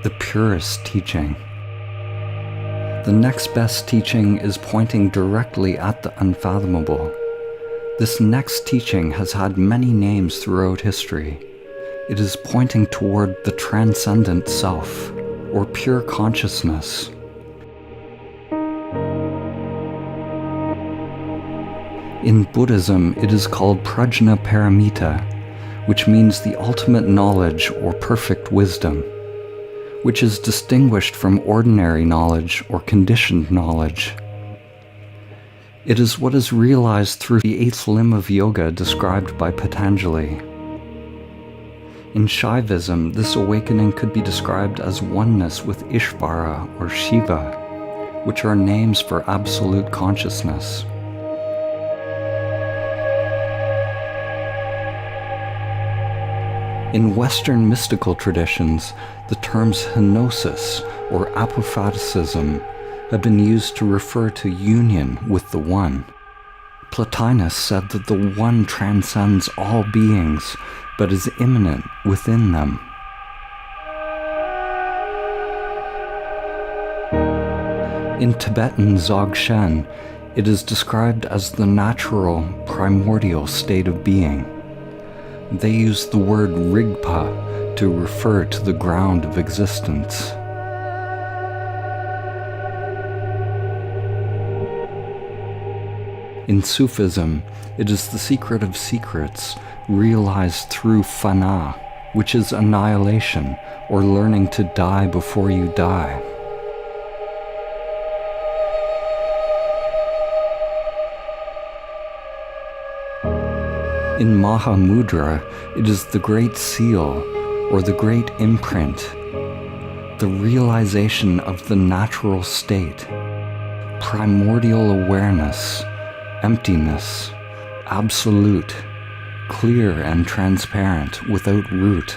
the purest teaching. The next best teaching is pointing directly at the unfathomable. This next teaching has had many names throughout history. It is pointing toward the transcendent self, or pure consciousness. In Buddhism, it is called prajna paramita, which means the ultimate knowledge or perfect wisdom. which is distinguished from ordinary knowledge or conditioned knowledge. It is what is realized through the eighth limb of yoga described by Patanjali. In Shaivism, this awakening could be described as oneness with Ishvara or Shiva, which are names for absolute consciousness. In Western mystical traditions, the terms henosis or apophaticism have been used to refer to union with the One. Plotinus said that the One transcends all beings, but is immanent within them. In Tibetan Dzogchen, it is described as the natural, primordial state of being. They use the word Rigpa to refer to the ground of existence. In Sufism, it is the secret of secrets realized through fana, which is annihilation, or learning to die before you die. In Mahamudra, it is the great seal, or the great imprint, the realization of the natural state, primordial awareness, emptiness, absolute, clear and transparent, without root.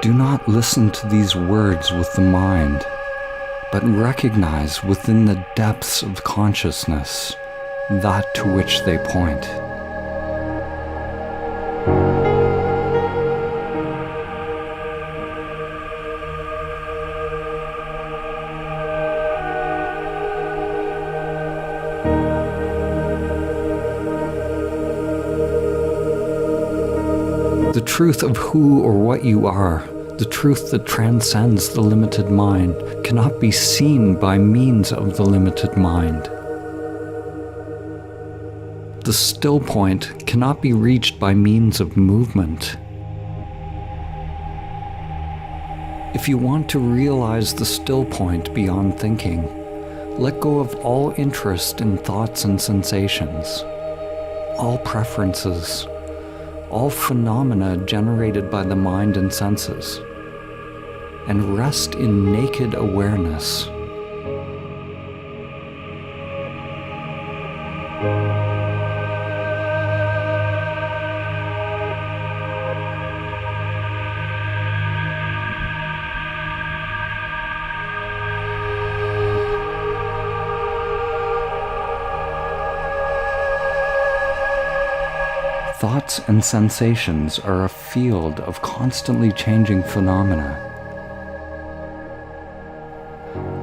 Do not listen to these words with the mind, but recognize within the depths of consciousness that to which they point. The truth of who or what you are, the truth that transcends the limited mind, cannot be seen by means of the limited mind. The still point cannot be reached by means of movement. If you want to realize the still point beyond thinking, let go of all interest in thoughts and sensations, all preferences, all phenomena generated by the mind and senses, and rest in naked awareness. Thoughts and sensations are a field of constantly changing phenomena.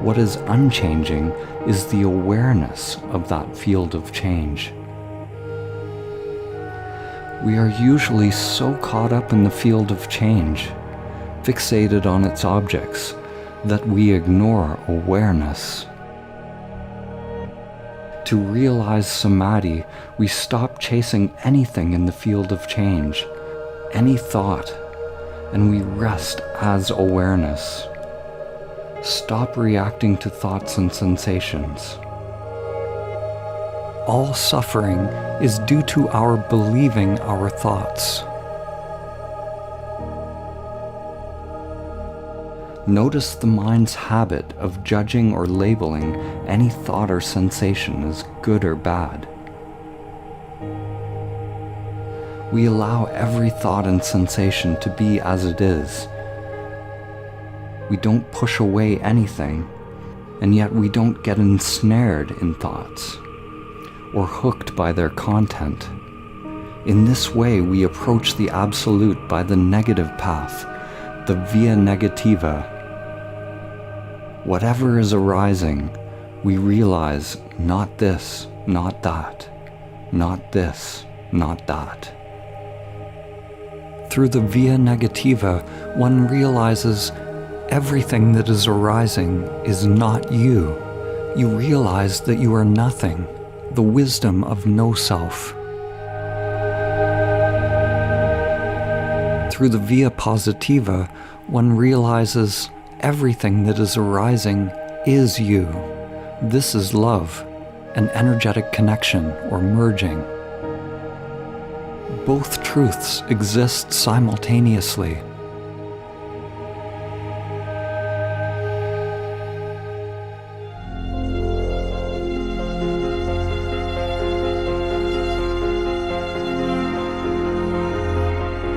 What is unchanging is the awareness of that field of change. We are usually so caught up in the field of change, fixated on its objects, that we ignore awareness. To realize samadhi, we stop chasing anything in the field of change, any thought, and we rest as awareness. Stop reacting to thoughts and sensations. All suffering is due to our believing our thoughts. Notice the mind's habit of judging or labeling any thought or sensation as good or bad. We allow every thought and sensation to be as it is. We don't push away anything, and yet we don't get ensnared in thoughts or hooked by their content. In this way, we approach the Absolute by the negative path, the via negativa. Whatever is arising, we realize not this, not that, not this, not that. Through the via negativa, one realizes everything that is arising is not you. You realize that you are nothing, the wisdom of no self. Through the via positiva, one realizes everything that is arising is you. This is love, an energetic connection or merging. Both truths exist simultaneously.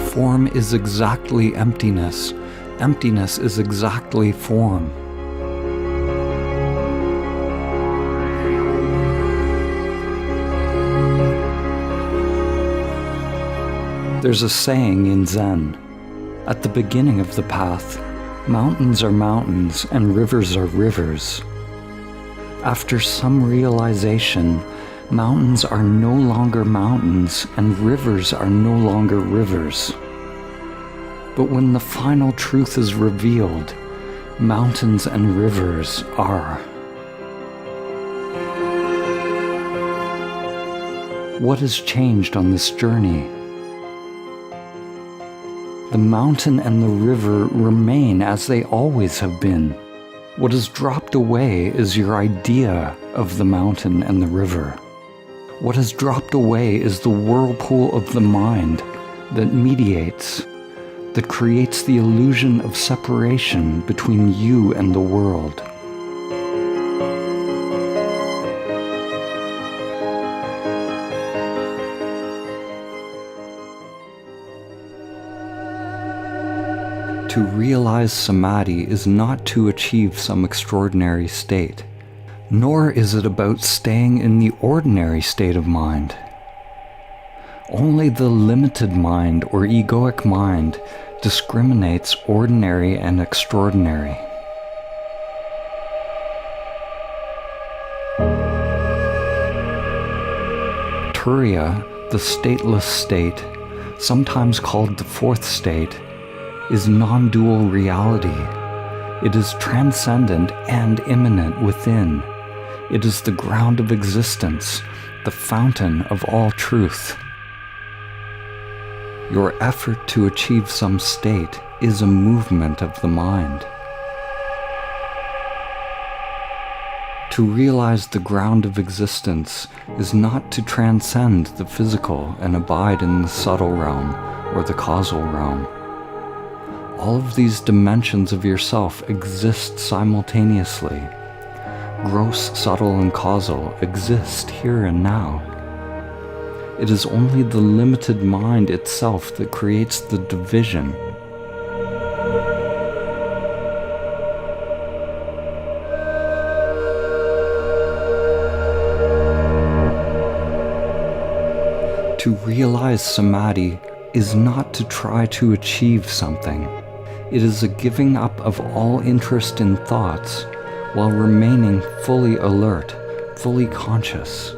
Form is exactly emptiness. Emptiness is exactly form. There's a saying in Zen, at the beginning of the path, mountains are mountains and rivers are rivers. After some realization, mountains are no longer mountains and rivers are no longer rivers. But when the final truth is revealed, mountains and rivers are. What has changed on this journey? The mountain and the river remain as they always have been. What has dropped away is your idea of the mountain and the river. What has dropped away is the whirlpool of the mind that mediates, that creates the illusion of separation between you and the world. To realize samadhi is not to achieve some extraordinary state, nor is it about staying in the ordinary state of mind. Only the limited mind or egoic mind discriminates ordinary and extraordinary. Turiya, the stateless state, sometimes called the fourth state, is non-dual reality. It is transcendent and immanent within. It is the ground of existence, the fountain of all truth. Your effort to achieve some state is a movement of the mind. To realize the ground of existence is not to transcend the physical and abide in the subtle realm or the causal realm. All of these dimensions of yourself exist simultaneously. Gross, subtle, and causal exist here and now. It is only the limited mind itself that creates the division. To realize samadhi is not to try to achieve something. It is a giving up of all interest in thoughts while remaining fully alert, fully conscious,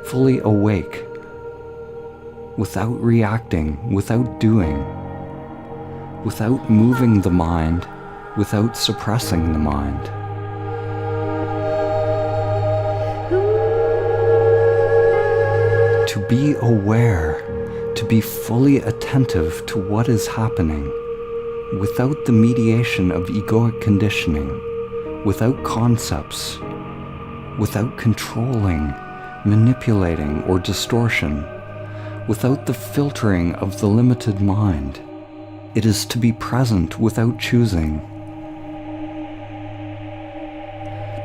fully awake, without reacting, without doing, without moving the mind, without suppressing the mind. To be aware, to be fully attentive to what is happening, without the mediation of egoic conditioning, without concepts, without controlling, manipulating, or distortion, without the filtering of the limited mind. It is to be present without choosing.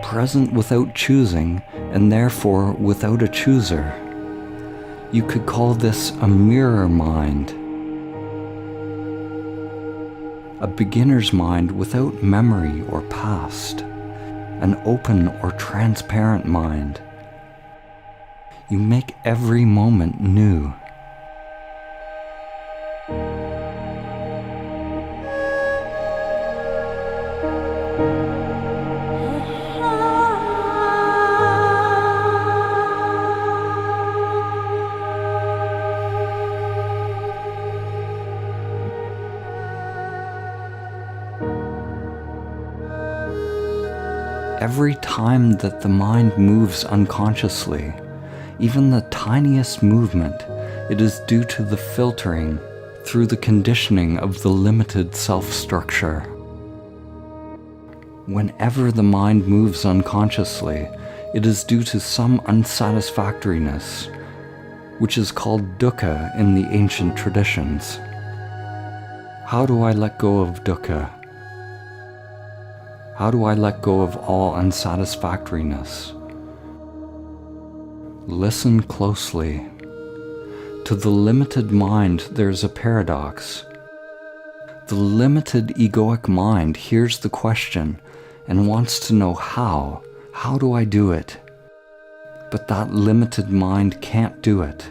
Present without choosing, and therefore without a chooser. You could call this a mirror mind. A beginner's mind without memory or past. An open or transparent mind. You make every moment new. Every time that the mind moves unconsciously, even the tiniest movement, it is due to the filtering, through the conditioning of the limited self-structure. Whenever the mind moves unconsciously, it is due to some unsatisfactoriness, which is called dukkha in the ancient traditions. How do I let go of dukkha? How do I let go of all unsatisfactoriness? Listen closely. To the limited mind, there's a paradox. The limited egoic mind hears the question and wants to know how. How do I do it? But that limited mind can't do it.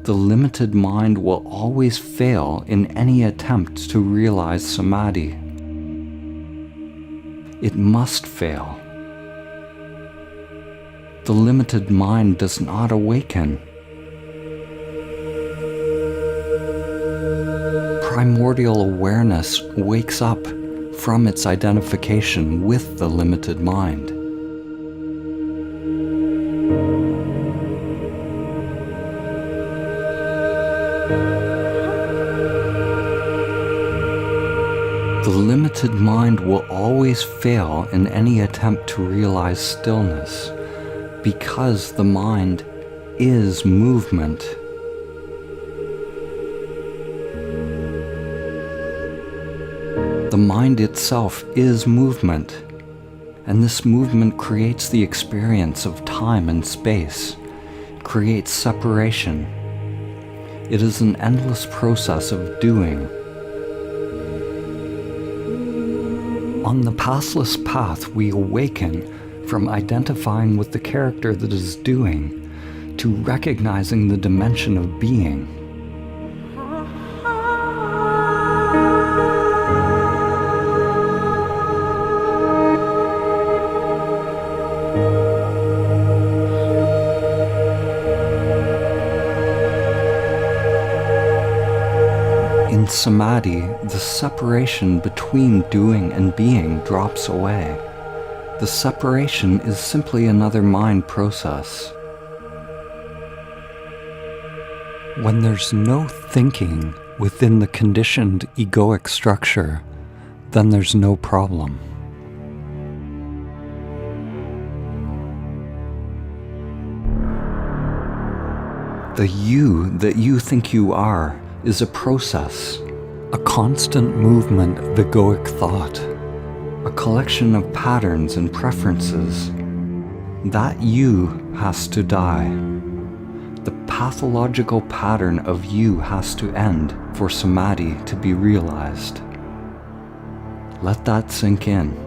The limited mind will always fail in any attempt to realize samadhi. It must fail. The limited mind does not awaken. Primordial awareness wakes up from its identification with the limited mind. The limited mind will always fail in any attempt to realize stillness, because the mind is movement. The mind itself is movement, and this movement creates the experience of time and space, creates separation. It is an endless process of doing. On the pathless path, we awaken from identifying with the character that is doing to recognizing the dimension of being. In samadhi, the separation between doing and being drops away. The separation is simply another mind process. When there's no thinking within the conditioned egoic structure, then there's no problem. The you that you think you are is a process, a constant movement of egoic thought, a collection of patterns and preferences. That you has to die. The pathological pattern of you has to end for samadhi to be realized. Let that sink in.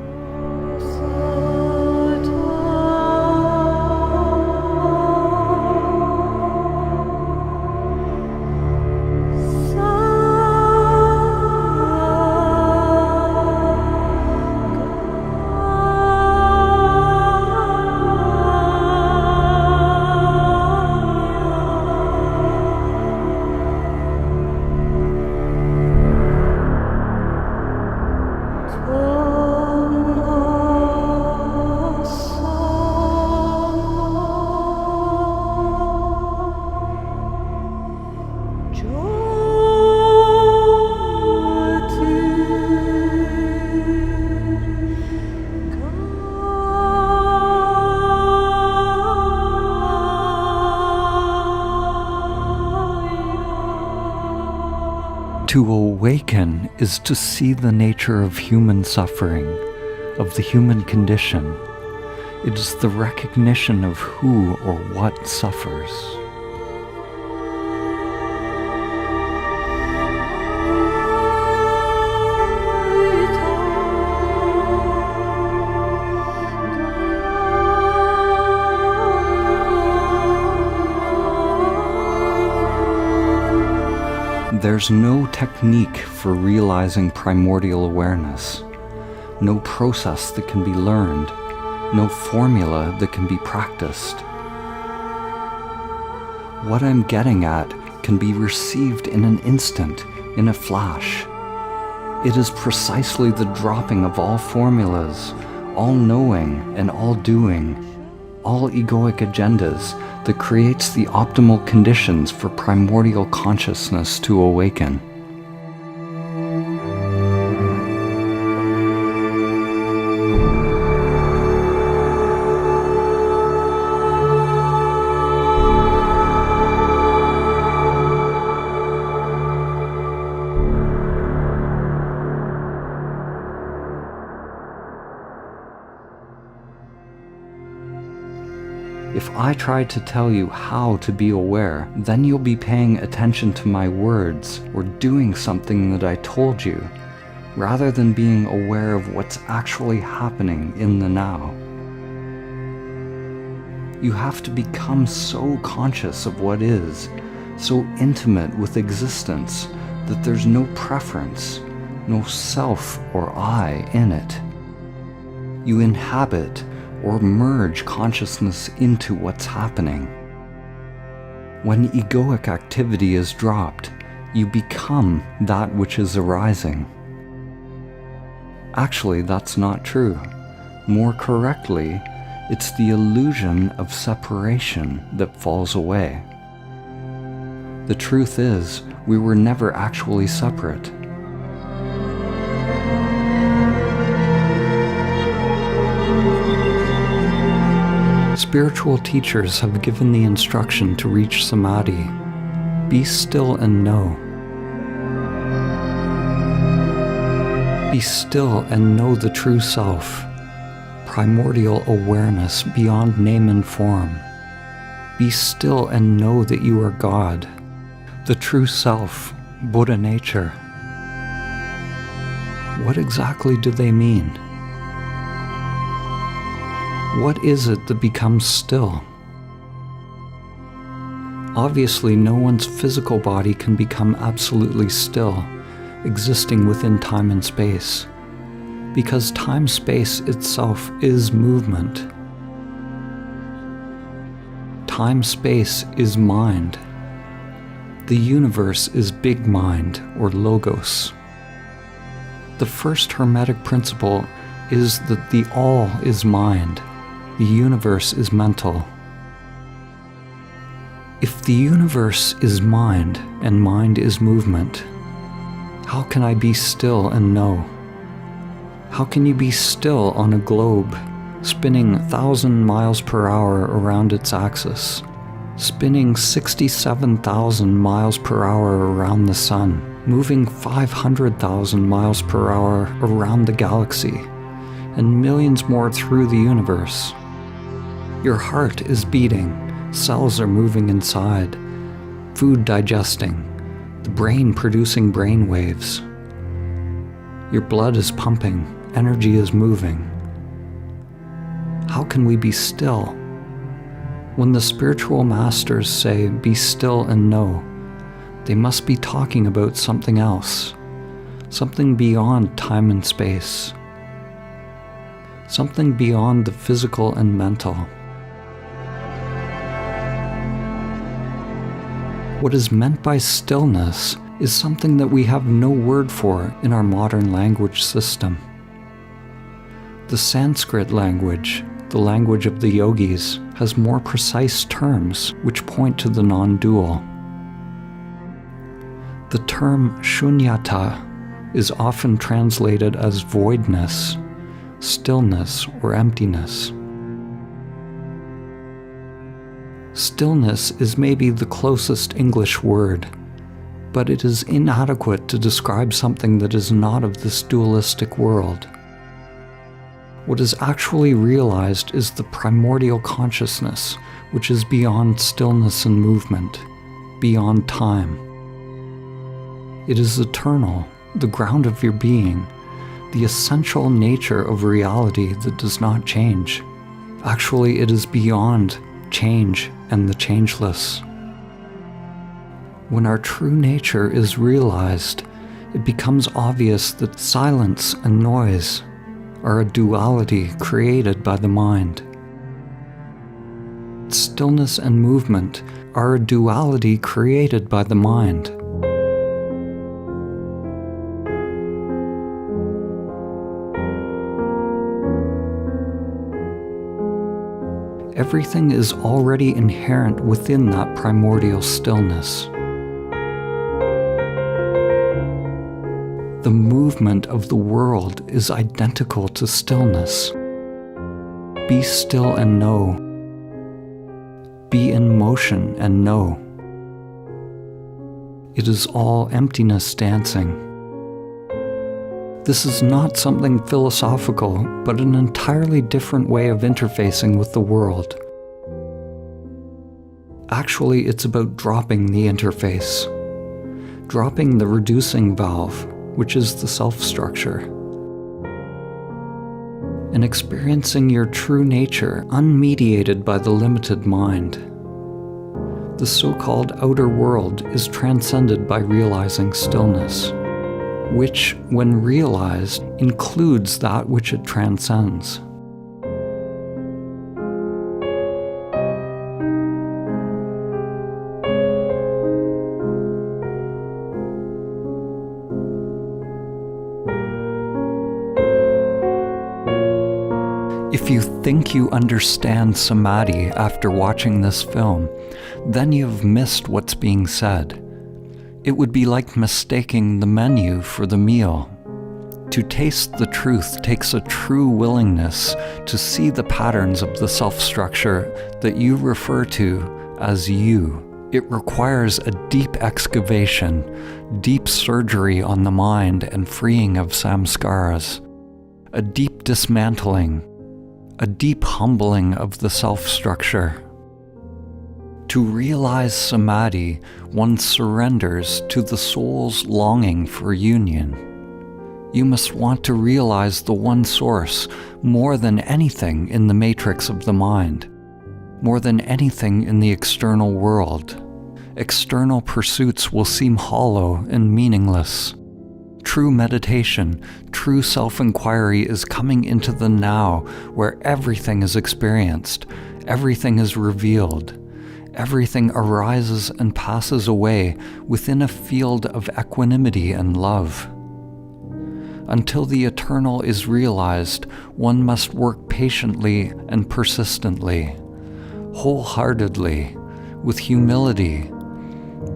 To awaken is to see the nature of human suffering, of the human condition. It is the recognition of who or what suffers. There's no technique for realizing primordial awareness, no process that can be learned, no formula that can be practiced. What I'm getting at can be received in an instant, in a flash. It is precisely the dropping of all formulas, all knowing and all doing, all egoic agendas that creates the optimal conditions for primordial consciousness to awaken. If I try to tell you how to be aware, then you'll be paying attention to my words or doing something that I told you, rather than being aware of what's actually happening in the now. You have to become so conscious of what is, so intimate with existence, that there's no preference, no self or I in it. You inhabit or merge consciousness into what's happening. When egoic activity is dropped, you become that which is arising. Actually, that's not true. More correctly, it's the illusion of separation that falls away. The truth is, we were never actually separate. Spiritual teachers have given the instruction to reach samadhi. Be still and know. Be still and know the true self, primordial awareness beyond name and form. Be still and know that you are God, the true self, Buddha nature. What exactly do they mean? What is it that becomes still? Obviously, no one's physical body can become absolutely still, existing within time and space, because time-space itself is movement. Time-space is mind. The universe is big mind, or logos. The first Hermetic principle is that the all is mind. The universe is mental. If the universe is mind and mind is movement, how can I be still and know? How can you be still on a globe, spinning 1,000 miles per hour around its axis, spinning 67,000 miles per hour around the sun, moving 500,000 miles per hour around the galaxy, and millions more through the universe? Your heart is beating, cells are moving inside, food digesting, the brain producing brain waves. Your blood is pumping, energy is moving. How can we be still? When the spiritual masters say, "Be still and know," they must be talking about something else, something beyond time and space, something beyond the physical and mental. What is meant by stillness is something that we have no word for in our modern language system. The Sanskrit language, the language of the yogis, has more precise terms which point to the non-dual. The term shunyata is often translated as voidness, stillness, or emptiness. Stillness is maybe the closest English word, but it is inadequate to describe something that is not of this dualistic world. What is actually realized is the primordial consciousness, which is beyond stillness and movement, beyond time. It is eternal, the ground of your being, the essential nature of reality that does not change. Actually, it is beyond change and the changeless. When our true nature is realized, it becomes obvious that silence and noise are a duality created by the mind. Stillness and movement are a duality created by the mind. Everything is already inherent within that primordial stillness. The movement of the world is identical to stillness. Be still and know. Be in motion and know. It is all emptiness dancing. This is not something philosophical, but an entirely different way of interfacing with the world. Actually, it's about dropping the interface, dropping the reducing valve, which is the self-structure, and experiencing your true nature unmediated by the limited mind. The so-called outer world is transcended by realizing stillness, which, when realized, includes that which it transcends. If you think you understand Samadhi after watching this film, then you've missed what's being said. It would be like mistaking the menu for the meal. To taste the truth takes a true willingness to see the patterns of the self-structure that you refer to as you. It requires a deep excavation, deep surgery on the mind and freeing of samskaras, a deep dismantling, a deep humbling of the self-structure. To realize Samadhi, one surrenders to the soul's longing for union. You must want to realize the one source more than anything in the matrix of the mind, more than anything in the external world. External pursuits will seem hollow and meaningless. True meditation, true self-inquiry is coming into the now, where everything is experienced, everything is revealed, everything arises and passes away within a field of equanimity and love. Until the eternal is realized, one must work patiently and persistently, wholeheartedly, with humility,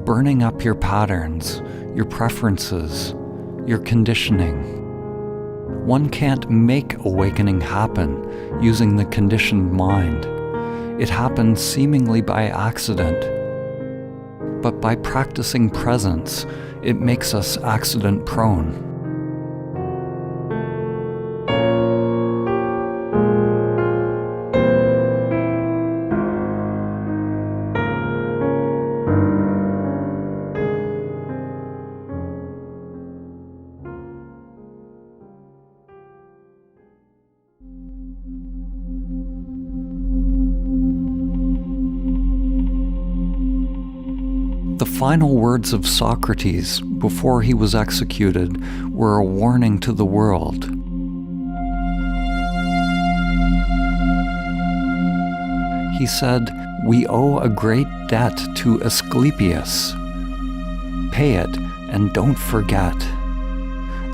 burning up your patterns, your preferences, your conditioning. One can't make awakening happen using the conditioned mind. It happens seemingly by accident. But by practicing presence, it makes us accident-prone. The final words of Socrates before he was executed were a warning to the world. He said, "We owe a great debt to Asclepius. Pay it and don't forget."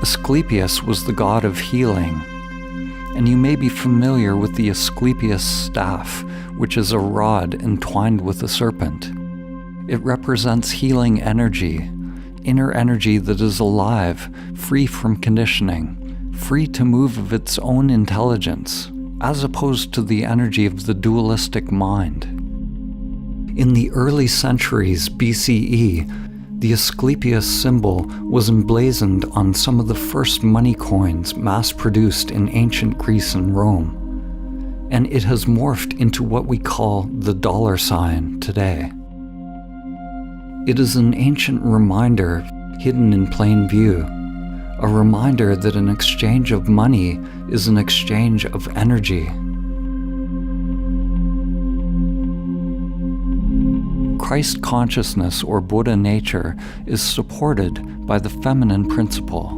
Asclepius was the god of healing, and you may be familiar with the Asclepius staff, which is a rod entwined with a serpent. It represents healing energy, inner energy that is alive, free from conditioning, free to move of its own intelligence, as opposed to the energy of the dualistic mind. In the early centuries BCE, the Asclepius symbol was emblazoned on some of the first money coins mass-produced in ancient Greece and Rome, and it has morphed into what we call the dollar sign today. It is an ancient reminder hidden in plain view, a reminder that an exchange of money is an exchange of energy. Christ consciousness or Buddha nature is supported by the feminine principle,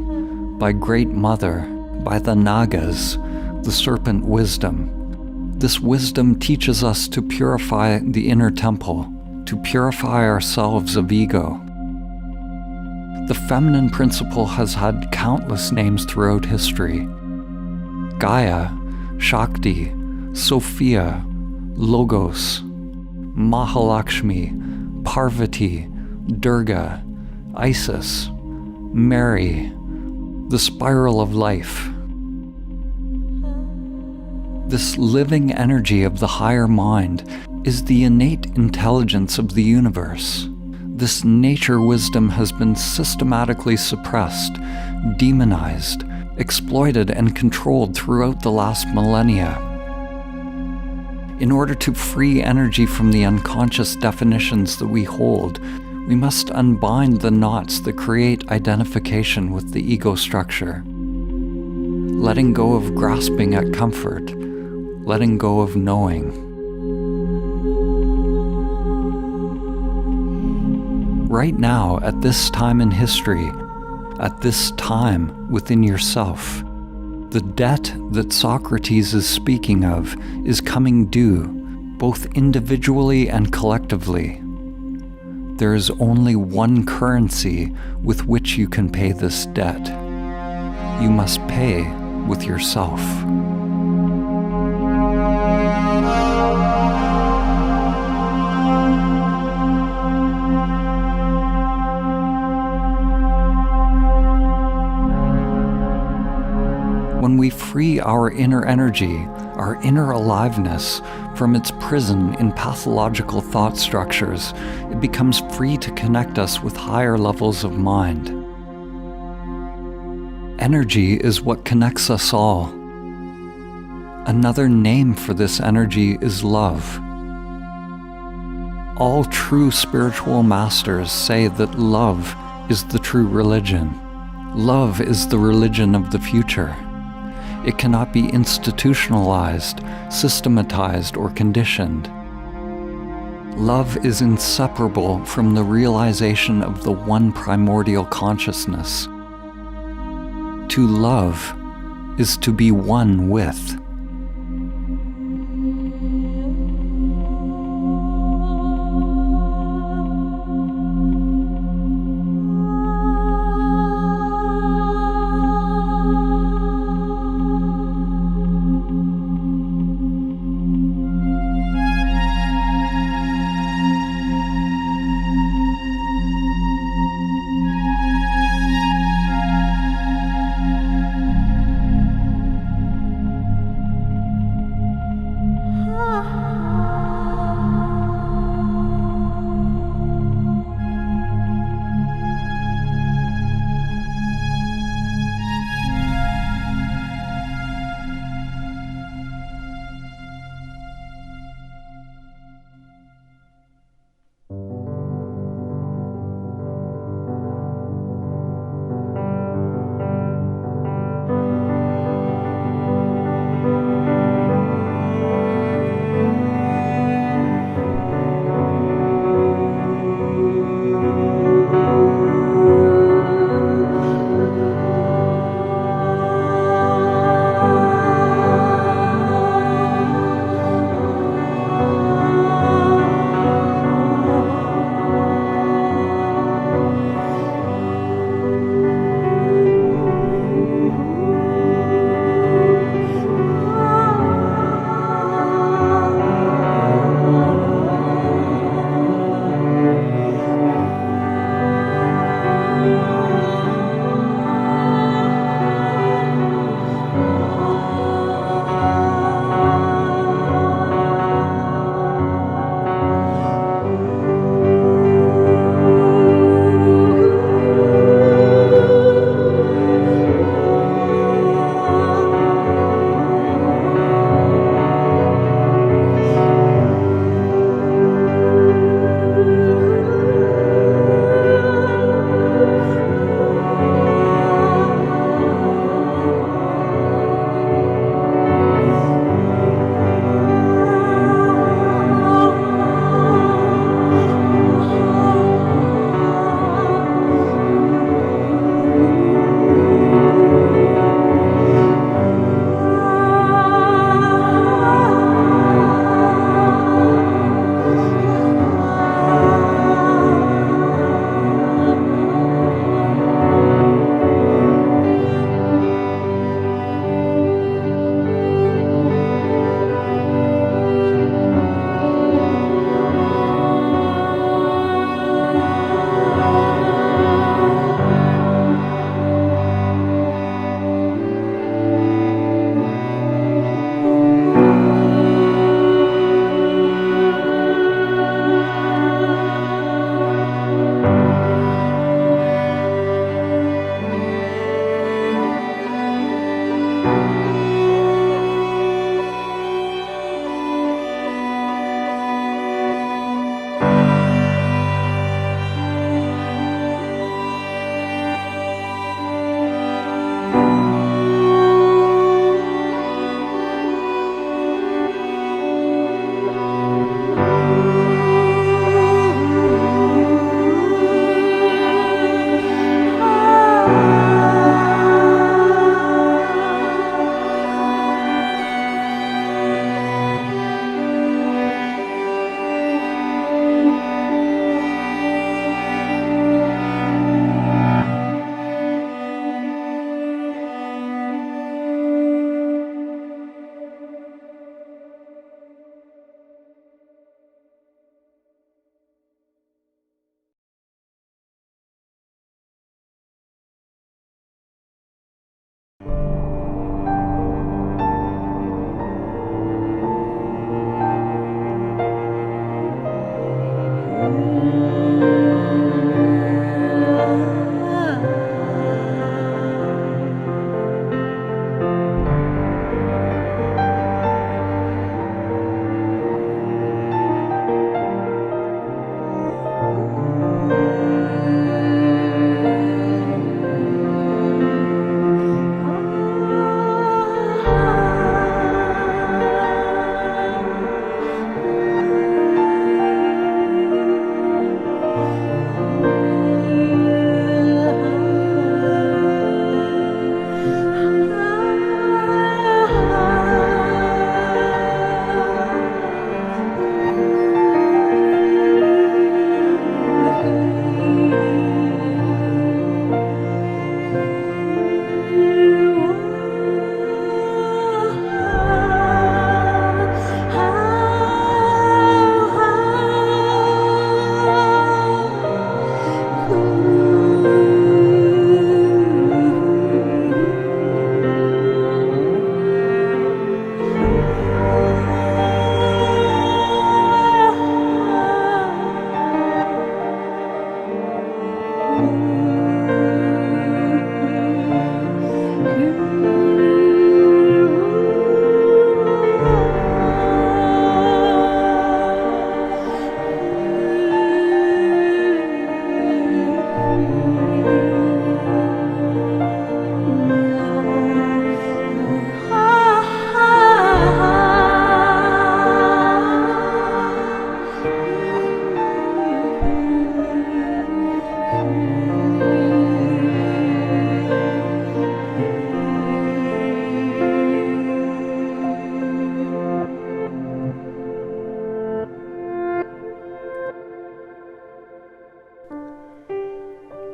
by Great Mother, by the Nagas, the serpent wisdom. This wisdom teaches us to purify the inner temple, to purify ourselves of ego. The feminine principle has had countless names throughout history. Gaia, Shakti, Sophia, Logos, Mahalakshmi, Parvati, Durga, Isis, Mary, the spiral of life. This living energy of the higher mind is the innate intelligence of the universe. This nature wisdom has been systematically suppressed, demonized, exploited, and controlled throughout the last millennia. In order to free energy from the unconscious definitions that we hold, we must unbind the knots that create identification with the ego structure. Letting go of grasping at comfort, letting go of knowing. Right now, at this time in history, at this time within yourself, the debt that Socrates is speaking of is coming due, both individually and collectively. There is only one currency with which you can pay this debt. You must pay with yourself. When we free our inner energy, our inner aliveness, from its prison in pathological thought structures, it becomes free to connect us with higher levels of mind. Energy is what connects us all. Another name for this energy is love. All true spiritual masters say that love is the true religion. Love is the religion of the future. It cannot be institutionalized, systematized, or conditioned. Love is inseparable from the realization of the one primordial consciousness. To love is to be one with.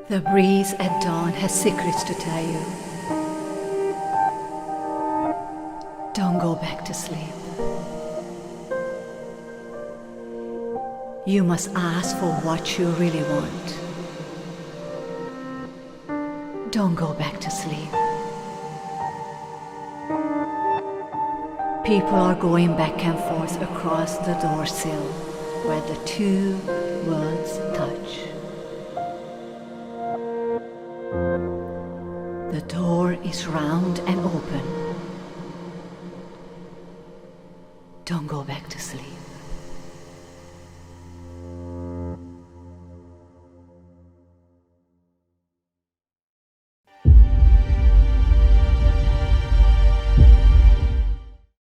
The breeze at dawn has secrets to tell you. Don't go back to sleep. You must ask for what you really want. Don't go back to sleep. People are going back and forth across the door sill where the two worlds touch. The door is round and open. Don't go back to sleep.